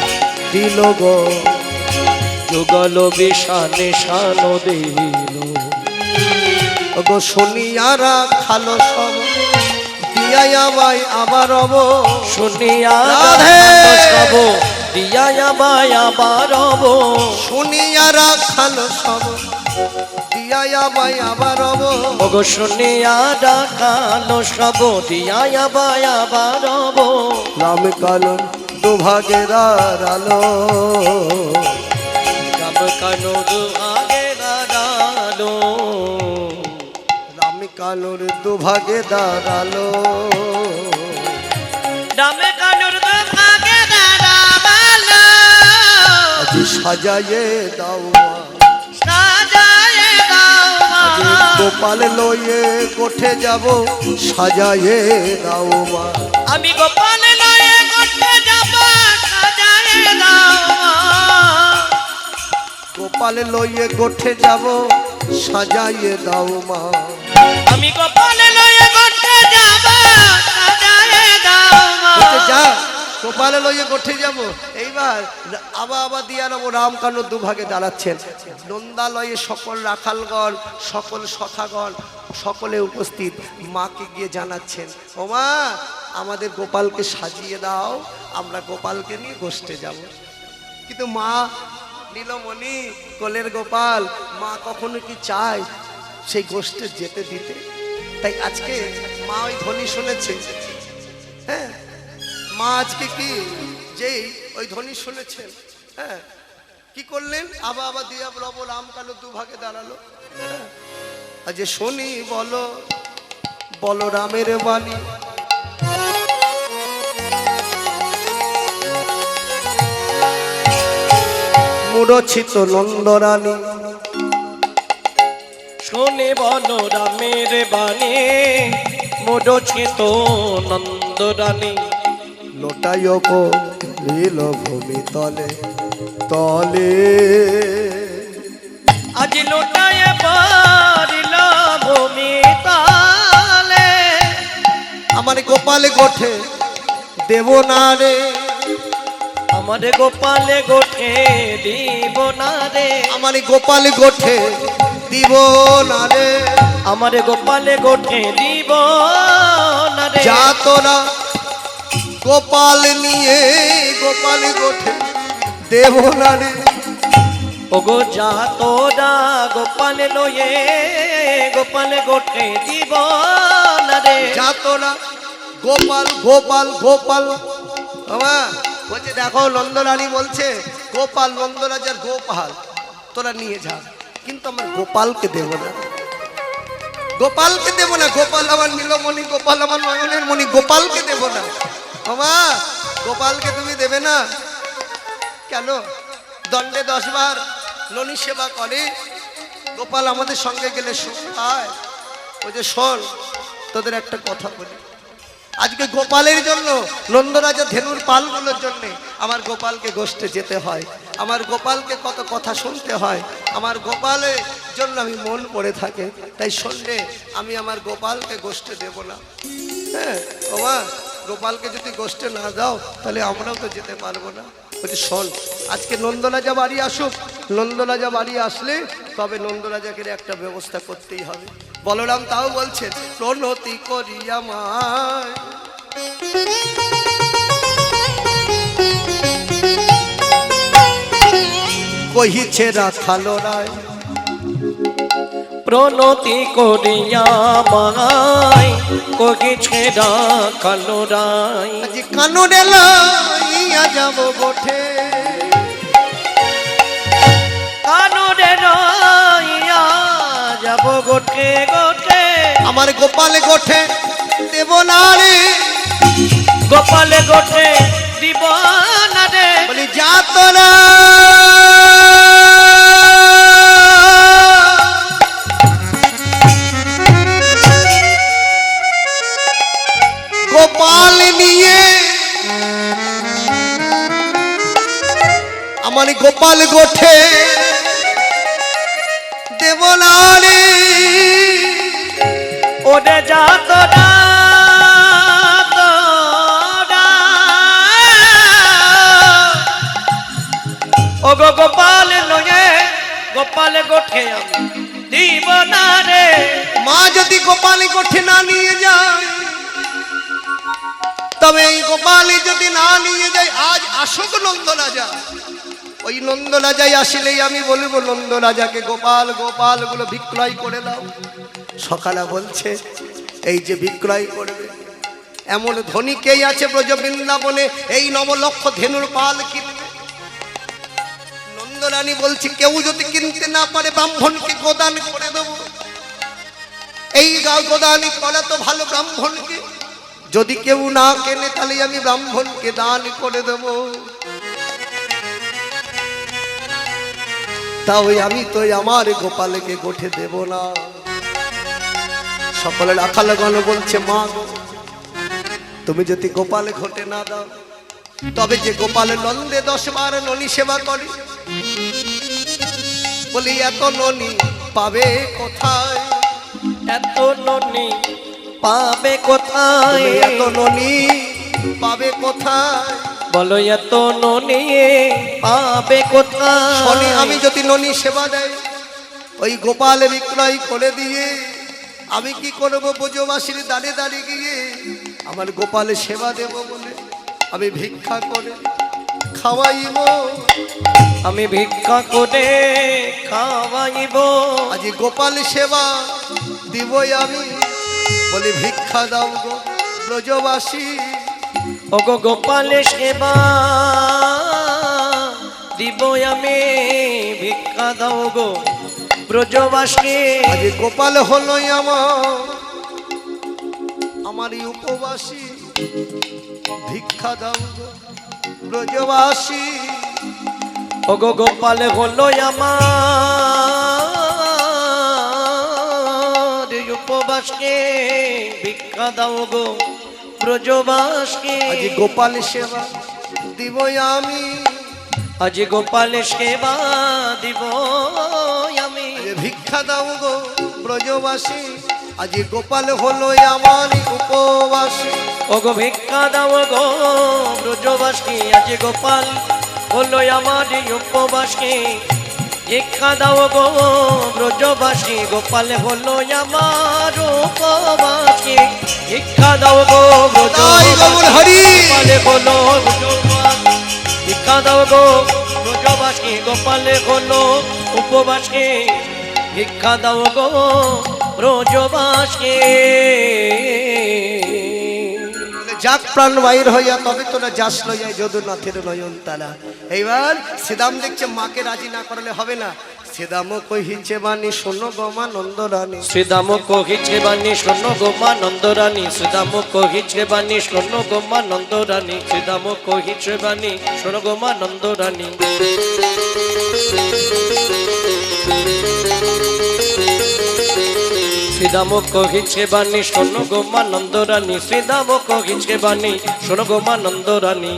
[SPEAKER 1] দিল গো।
[SPEAKER 2] যুগল বিষানে শান দিল।
[SPEAKER 1] গো শুনিয়ারা খালো সব, দিয়াই আমায় আবার রব।
[SPEAKER 2] শুনিয়া সব, দিয়া আমায় আবার রব।
[SPEAKER 1] শুনিয়ারা খালো সব, দিয়াই আমায় আবার রব।
[SPEAKER 2] ওগো শুনিয়া ডাকালো সব, দিয়া আমায় আবার রব।
[SPEAKER 1] রাম কালো দুভাগে দাঁড়ালো,
[SPEAKER 2] রাম কালো দুভাগে দাঁড়ালো।
[SPEAKER 1] রাম কালোর দুভাগে দাঁড়ালো।
[SPEAKER 2] রাম কালোর দুভাগে দাঁড়ালো।
[SPEAKER 1] আজ সাজায়ে দাও,
[SPEAKER 2] সাজায়ে দাও।
[SPEAKER 1] গোপাল লয়ে কোঠে যাব, সাজায়ে দাও মা।
[SPEAKER 2] আমি গোপাল লয়ে কোঠে যাব, সাজায়ে দাও।
[SPEAKER 1] গোপাল লইয়ে গোঠে যাব, সাজাইয়ে দাও মা।
[SPEAKER 2] আমি গোপাল লয়ে গোঠে যাব, সাজায়ে দাও।
[SPEAKER 1] যা গোপালে লইয়ে গোঠে যাব। এইবার আবা দিয়া নেবো রামকান্ন দুভাগে দাঁড়াচ্ছেন। নন্দালয়ে সকল রাখালগণ, সকল সখাগণ সকলে উপস্থিত। মাকে গিয়ে জানাচ্ছেন, ও মা, আমাদের গোপালকে সাজিয়ে দাও, আমরা গোপালকে নিয়ে গোষ্ঠে যাব। কিন্তু মা নীলমণি, কোলের গোপাল, মা কখনো কি চায় সেই গোষ্ঠে যেতে দিতে? তাই আজকে মা ওই ধ্বনি শুনেছে। হ্যাঁ, মা আজকে কি যেই ওই ধ্বনি শুনেছেন, হ্যাঁ, কি করলেন? আবা দিয়া রব রাম কালো দুভাগে দাঁড়ালো। হ্যাঁ, আর যে শনি বলো বলরামের বাণী, মূঢ়ছিত নন্দরানী,
[SPEAKER 2] শুনে বলো রামের বাণী, মূঢ়ছিত নন্দরানী।
[SPEAKER 1] লোটায়ক লীল ভূমি তলে তলে,
[SPEAKER 2] আজ লোটায় পারিল ভূমি তালে।
[SPEAKER 1] আমার গোপালে গোঠে দেব না রে,
[SPEAKER 2] আমার গোপালে গোঠে দিব না রে,
[SPEAKER 1] আমার গোপালে গোঠে দিব না রে,
[SPEAKER 2] আমার গোপালে গোঠে দিব না রে।
[SPEAKER 1] যা তোরা গোপাল নিয়ে গোপালে গোঠে দেব না রে।
[SPEAKER 2] ওগো যা তোরা গোপালে লয়ে গোপালে গোঠে দিব না রে।
[SPEAKER 1] যা তোরা গোপাল গোপাল গোপাল। বাবা বলছে, দেখো নন্দরানী বলছে গোপাল, নন্দরাজার গোপাল তোরা নিয়ে যা, কিন্তু আমার গোপালকে দেব না, গোপালকে দেব না। গোপাল আমার নীলমণি, গোপাল আমার নয়নের মণি, গোপালকে দেব না। বাবা গোপালকে তুমি দেবে না কেন? দণ্ডে 10 বার ননী সেবা করে, গোপাল আমাদের সঙ্গে গেলে সুখ পায়। ওই যে শোন, তোদের একটা কথা বলি, আজকে গোপালের জন্য, নন্দরাজা ধেনুর পালগুলোর জন্যে আমার গোপালকে গোষ্ঠে যেতে হয়, আমার গোপালকে কত কথা শুনতে হয়, আমার গোপালের জন্য আমি মন পড়ে থাকে। তাই শুনলে আমি আমার গোপালকে গোষ্ঠে দেব না। হ্যাঁ বাবা, গোপালকে যদি গোষ্ঠে না দাও তাহলে আমরাও তো যেতে পারবো না। বলছি শোন, আজকে নন্দরাজা বাড়ি আসুক, নন্দরাজা বাড়ি আসলে তবে নন্দরাজাকে একটা ব্যবস্থা করতেই হবে। বলরাম তাও বলছেন, প্রণতি করি আমায়, কহিছে রাখালো রায়,
[SPEAKER 2] প্রণতি করিয়া মাই কহিছে রাখালো রায়।
[SPEAKER 1] আজ কানুরে লইয়া যাব গোঠে,
[SPEAKER 2] কানুরে রইয়া যাব গোঠে গোঠে,
[SPEAKER 1] আমার গোপালে গোঠে দেব না রে,
[SPEAKER 2] গোপালে গোঠে দিব না রে।
[SPEAKER 1] বলি যা তোরা গোপাল নিয়ে আমার গোপাল গোঠে দেব না রে।
[SPEAKER 2] ওরে যা তোরা তোরা, ও গো গোপাল লয়ে গোপাল গোঠে আমি দিব না রে।
[SPEAKER 1] মা যদি গোপাল গোঠে না নিয়ে যায়, তবে এই গোপালে যদি না নিয়ে যায়, আজ আসুক নন্দরাজা, ওই নন্দরাজাই আসলেই আমি বলবো নন্দরাজাকে গোপাল গোপাল গুলো বিক্রয় করে দাও। সকালে বলছে এই যে বিক্রয় করবে এমন ধনীকেই আছে ব্রজ বৃন্দাবনে, এই 9 লক্ষ ধেনুর পাল কিনবে। নন্দরানী বলছে কেউ যদি কিনতে না পারে ব্রাহ্মণকে গোদান করে দেবো। এই গোদানি করা তো ভালো ব্রাহ্মণকে, যদি কেউ না কেনে তাহলে আমি ব্রাহ্মণকে দান করে দেব। তাও আমি তো আমার গোপালকে গোঠে দেব না। সকলে রাখালগণ বলছে, মা গো, তুমি যদি গোপালে ঘটে না দাও, তবে যে গোপালে নন্দে 10 বার ননী সেবা করে, বলি এত ননী পাবে কোথায়?
[SPEAKER 2] এত ননি পাবে কোথায়?
[SPEAKER 1] এত ননী পাবে কোথায়?
[SPEAKER 2] বলো এত ননি পাবে কোথায়?
[SPEAKER 1] শনি আমি যদি ননি সেবা দেয় ওই গোপাল বিক্রয় করে দিয়ে আমি কি করবো? ব্রজবাসীর দাঁড়ে দাঁড়িয়ে গিয়ে আমার গোপাল সেবা দেব বলে আমি ভিক্ষা করে খাওয়াইব।
[SPEAKER 2] আমি ভিক্ষা করে খাওয়াইব।
[SPEAKER 1] আজ গোপাল সেবা দিবই আমি বলি ভিক্ষা দাও গো ব্রজবাসী।
[SPEAKER 2] ওগো গোপালে সেবা দিব আমি, ভিক্ষা দাও গো ব্রজবাসী।
[SPEAKER 1] আজ গোপাল হলোই আমারই উপবাসী, ভিক্ষা দাও গো ব্রজবাসী।
[SPEAKER 2] ওগো গোপাল হলো আমার উপবাসকে, ভিক্ষা দাও গো ব্রজবাসকে।
[SPEAKER 1] আজ গোপাল সেবা দিব আমি,
[SPEAKER 2] আজ গোপাল সেবা দিব আমি,
[SPEAKER 1] ভিক্ষা দাও গো ব্রজবাসী। আজ গোপাল হলো আমার উপবাসী।
[SPEAKER 2] ওগো ভিক্ষা দাও গো ব্রজবাসী। আজ গোপাল হলো আমার উপবাসী, ভিক্ষা দাও গো ব্রজবাসী। গোপাল হলো আমার উপবাসী, ভিক্ষা দাও গো ব্রজবাসী। গোপাল হলো ভিক্ষা দাও গো ব্রজবাসী। গোপাল হলো উপবাসী, ভিক্ষা দাও গো ব্রজবাসী।
[SPEAKER 1] যাক প্রাণ বাইর হইয়া তবে তোরা যাস লইয়া যদুনাথের নয়ন তারা। এইবার শ্রীদাম দেখছে মাকে রাজি না করলে হবে না। শ্রীদাম কহিছে বাণী শোনো গোমা নন্দরানী।
[SPEAKER 2] শ্রীদাম কহিছে বাণী শোনো গোমা নন্দরানী। শ্রীদাম কহিছে বাণী শোনো গোমা নন্দরানী। শ্রীদাম কহিছে বাণী শোনো গোমা নন্দরানী। শ্রীদাম কহিছে বাণী শোনো গোমা নন্দরানী। শ্রীদাম কহিছে বাণী শোনো গোমা নন্দরানী।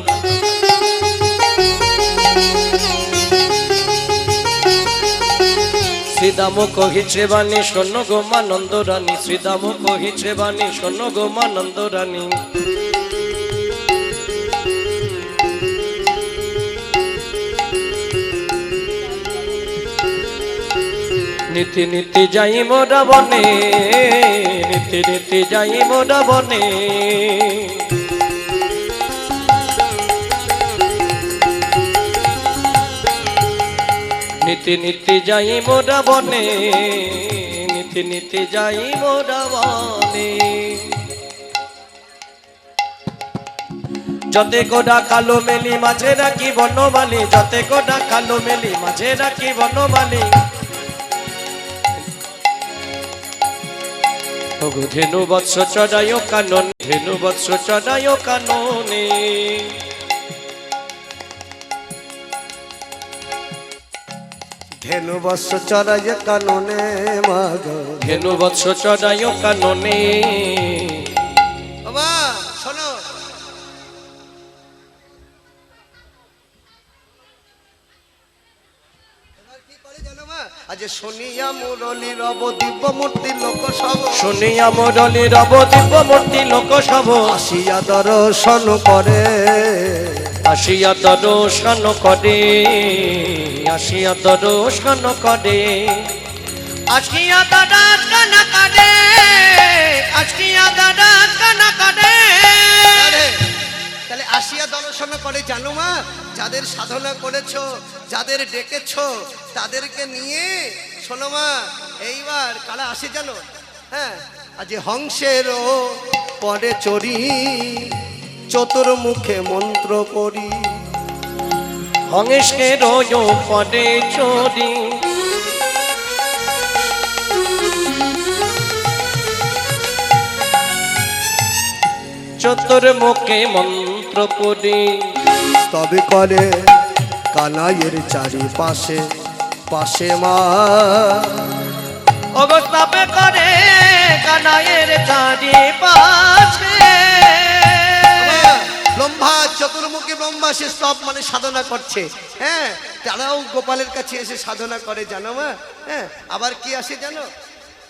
[SPEAKER 2] শ্রীদাম কহিছে বাণী শোনো গোমা নন্দরানী। শ্রীদাম কহিছে বাণী শোনো গোমা নন্দরানী। নীতি নীতি যাই মোরা বনে, নীতি নীতি যাই মোরা বনে। নীতি নীতি যাই মোরা বনে, নীতি নীতি যাই মোরা বনে। যতে গোডা কালো মেলি মাঝে রাখি বনমালী। যতে গোডা কালো মেলি মাঝে রাখি বনমালী। ওগো ধেনু বৎস চড়ায় কানন, ধেনু বৎস চড়ায় কাননে।
[SPEAKER 1] ধেনু বৎস চড়ায় কাননে মাগ,
[SPEAKER 2] ধেনু বৎস চড়ায় কাননে।
[SPEAKER 1] বাবা শোনো, আজ শুনিয়া মুরলী রব দিব্য মূর্তি লোক সব।
[SPEAKER 2] শুনিয়া মুরলী রব দিব্য মূর্তি লোক সব।
[SPEAKER 1] আসিয়া দর্শন করে,
[SPEAKER 2] আসিয়া দর্শন করে, আসিয়া দর্শন করে। আসিয়া দর্শন করে, আসিয়া দর্শন করে।
[SPEAKER 1] তাহলে আসিয়া দর্শন করে জানো মা, যাদের সাধনা করেছো, যাদের ডেকেছো তাদেরকে নিয়ে। শোনো মা, এইবার কারা আসে জানো? হ্যাঁ, আজ হংসেরও পরে চড়ি, চতুর্মুখে মন্ত্র পড়ি।
[SPEAKER 2] হংসের পরে চড়ি, চতুর্মুখে মন্ত্র পড়ি।
[SPEAKER 1] তবে করে কানাইয়ের চারিপাশে পাশে মা।
[SPEAKER 2] অবস্থাপে করে কানাইয়ের চারিপাশে।
[SPEAKER 1] ব্রহ্মা চতুর্মুখী ব্রহ্মা সে সব মানে সাধনা করছে। হ্যাঁ, তারাও গোপালের কাছে এসে সাধনা করে জানো মা। হ্যাঁ, আবার কি আসে জানো?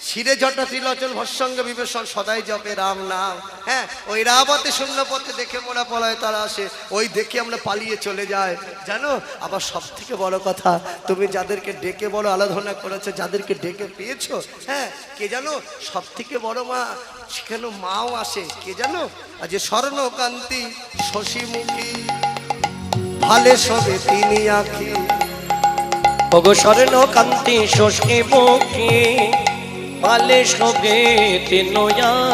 [SPEAKER 1] শিরে জটা ত্রিলোচন ভৎসঙ্গ বিবেশন সদাই জপে রাম নাম। হ্যাঁ, ওই রাবতে শূন্য পথে দেখে মোরা পলায় তারা আসে, ওই দেখে আমরা পালিয়ে চলে যাই জানো। আবার সব থেকে বড় কথা, তুমি যাদেরকে ডেকে বড় আরাধনা করেছো, যাদেরকে ডেকে পেয়েছো, হ্যাঁ কে জানো সব থেকে বড় মা, সেখানে মাও আসে কে জানো, আর যে স্বর্ণকান্তি শশীমুখী ভালে সবে তিনি আঁখি।
[SPEAKER 2] ওগো স্বর্ণ কান্তি শশী মুখী ভালে সবে তিনি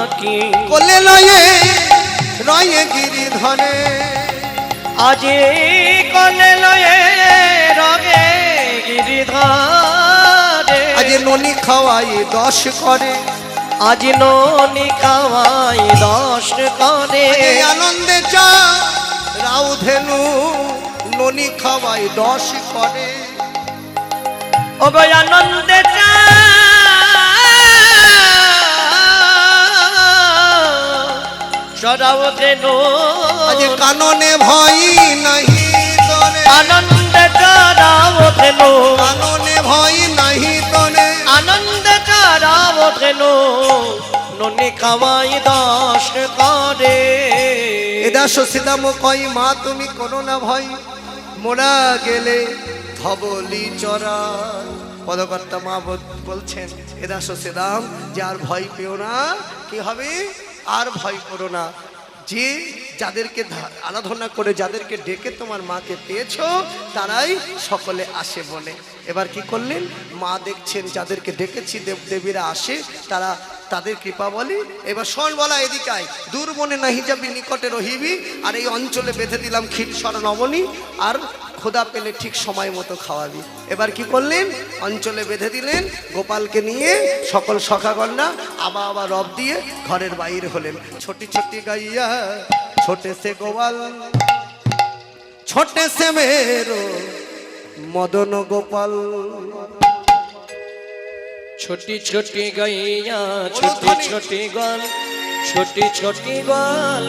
[SPEAKER 2] আঁখি।
[SPEAKER 1] কোলে লয়ে রয়ে গিরি ধরে,
[SPEAKER 2] আজি কোলে লয়ে রগে গিরিধারে।
[SPEAKER 1] আজ ননি খাওয়াই 10 করে,
[SPEAKER 2] আজি ননি খাওয়াই 10 করে।
[SPEAKER 1] আনন্দে চা রাউ ধেনু ননি খাওয়াই 10 করে।
[SPEAKER 2] ওগো আনন্দে চা সরাও ধেনু।
[SPEAKER 1] আজ কাননে ভয় নাহি তরে,
[SPEAKER 2] আনন্দে চরাও ধেনু।
[SPEAKER 1] কাননে ভয় নাহি তরে।
[SPEAKER 2] আনন্দে চরাও ধেনু ননি খাওয়াই 10 করে।
[SPEAKER 1] এদা সীতাম কই মা তুমি কোনো না ভয়, মোরা গেলে ধবলি চরা। পদকর্তা মা বলছেন এদা সীতাম যে আর ভয় পেও না, কি হবে আর ভয় করো না। যে যাদেরকে আরাধনা করে যাদেরকে ডেকে তোমার মাকে পেয়েছো তারাই সকলে আসে বলে। এবার কি করলেন, মা দেখছেন যাদেরকে ডেকেছি দেবদেবীরা আসে, তারা তাদের কৃপা বলি। এবার শোন বলা এদিকায়, দূর মনে নাহি যাবি নিকটে রহিবি। আর এই অঞ্চলে বেঁধে দিলাম ক্ষীরসর নবনী, আর খোদা পেলে ঠিক সময় মতো খাওয়াবি। এবার কি করলেন, অঞ্চলে বেঁধে দিলেন, গোপালকে নিয়ে সকল সখাগণরা আবার রব দিয়ে ঘরের বাইরে হলেন। ছোটি ছোটি গাইয়া ছোটে সে গোপাল, ছোটে সে মেরো মদন গোপাল।
[SPEAKER 2] छोटी छोटी गैया छोटी छोटी ग्वाल, छोटी छोटी ग्वाल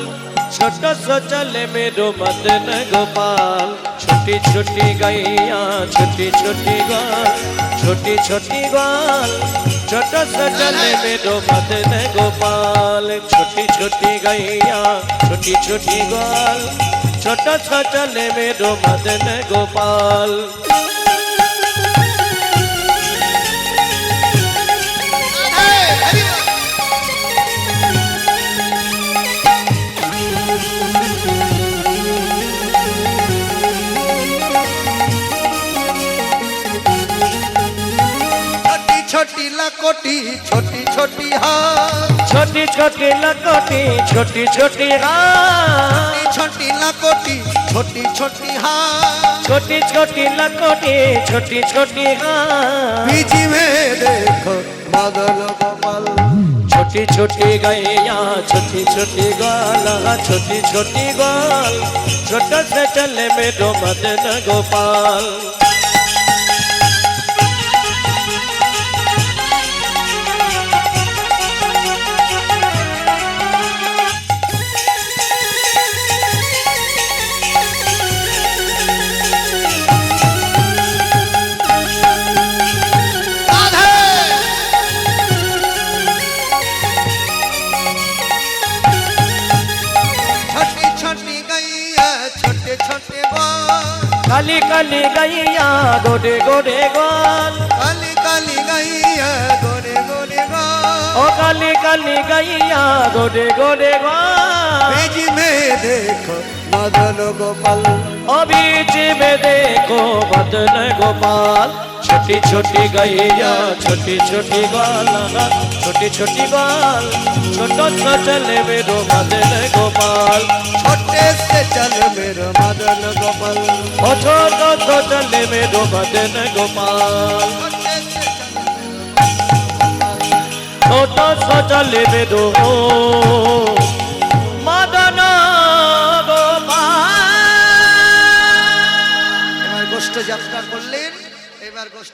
[SPEAKER 2] छोटा सा चले मेरो मदन गोपाल। छोटी छोटी गैया छोटी छोटी ग्वाल, छोटी छोटी ग्वाल छोटा सा चले मेरो मदन गोपाल। छोटी छोटी गैया छोटी छोटी ग्वाल छोटा सा चले मेरो मदन गोपाल।
[SPEAKER 1] छोटी लकोटी छोटी छोटी हाथ,
[SPEAKER 2] छोटी छोटी लकोटी छोटी छोटी हाथ।
[SPEAKER 1] छोटी लकोटी छोटी छोटी हाथ,
[SPEAKER 2] छोटी छोटी लकोटी छोटी छोटी हाथ।
[SPEAKER 1] बीच में देखो मदन गोपाल।
[SPEAKER 2] छोटी छोटी गैया छोटी छोटी ग्वाल, छोटी छोटी ग्वाल छोटा से चले मेरो मदन गोपाल। काली काली गैया गोरे गोरे ग्वाल,
[SPEAKER 1] काली काली गैया गोरे गोरे ग्वाल।
[SPEAKER 2] ओ काली काली गैया गोरे गोरे ग्वाल।
[SPEAKER 1] बीच में देखो मदन गोपाल,
[SPEAKER 2] ओ बीच में देखो मदन गोपाल। छोटी छोटी गैया छोटी छोटी ग्वाल, छोटी छोटी ग्वाल छोटा सा चले मेरो मदन गोपाल।
[SPEAKER 1] छोटे से चल मेरो मदन गोपाल,
[SPEAKER 2] ओ छोटा सा चले मेरो मदन गोपाल। छोटा सा चले मेरो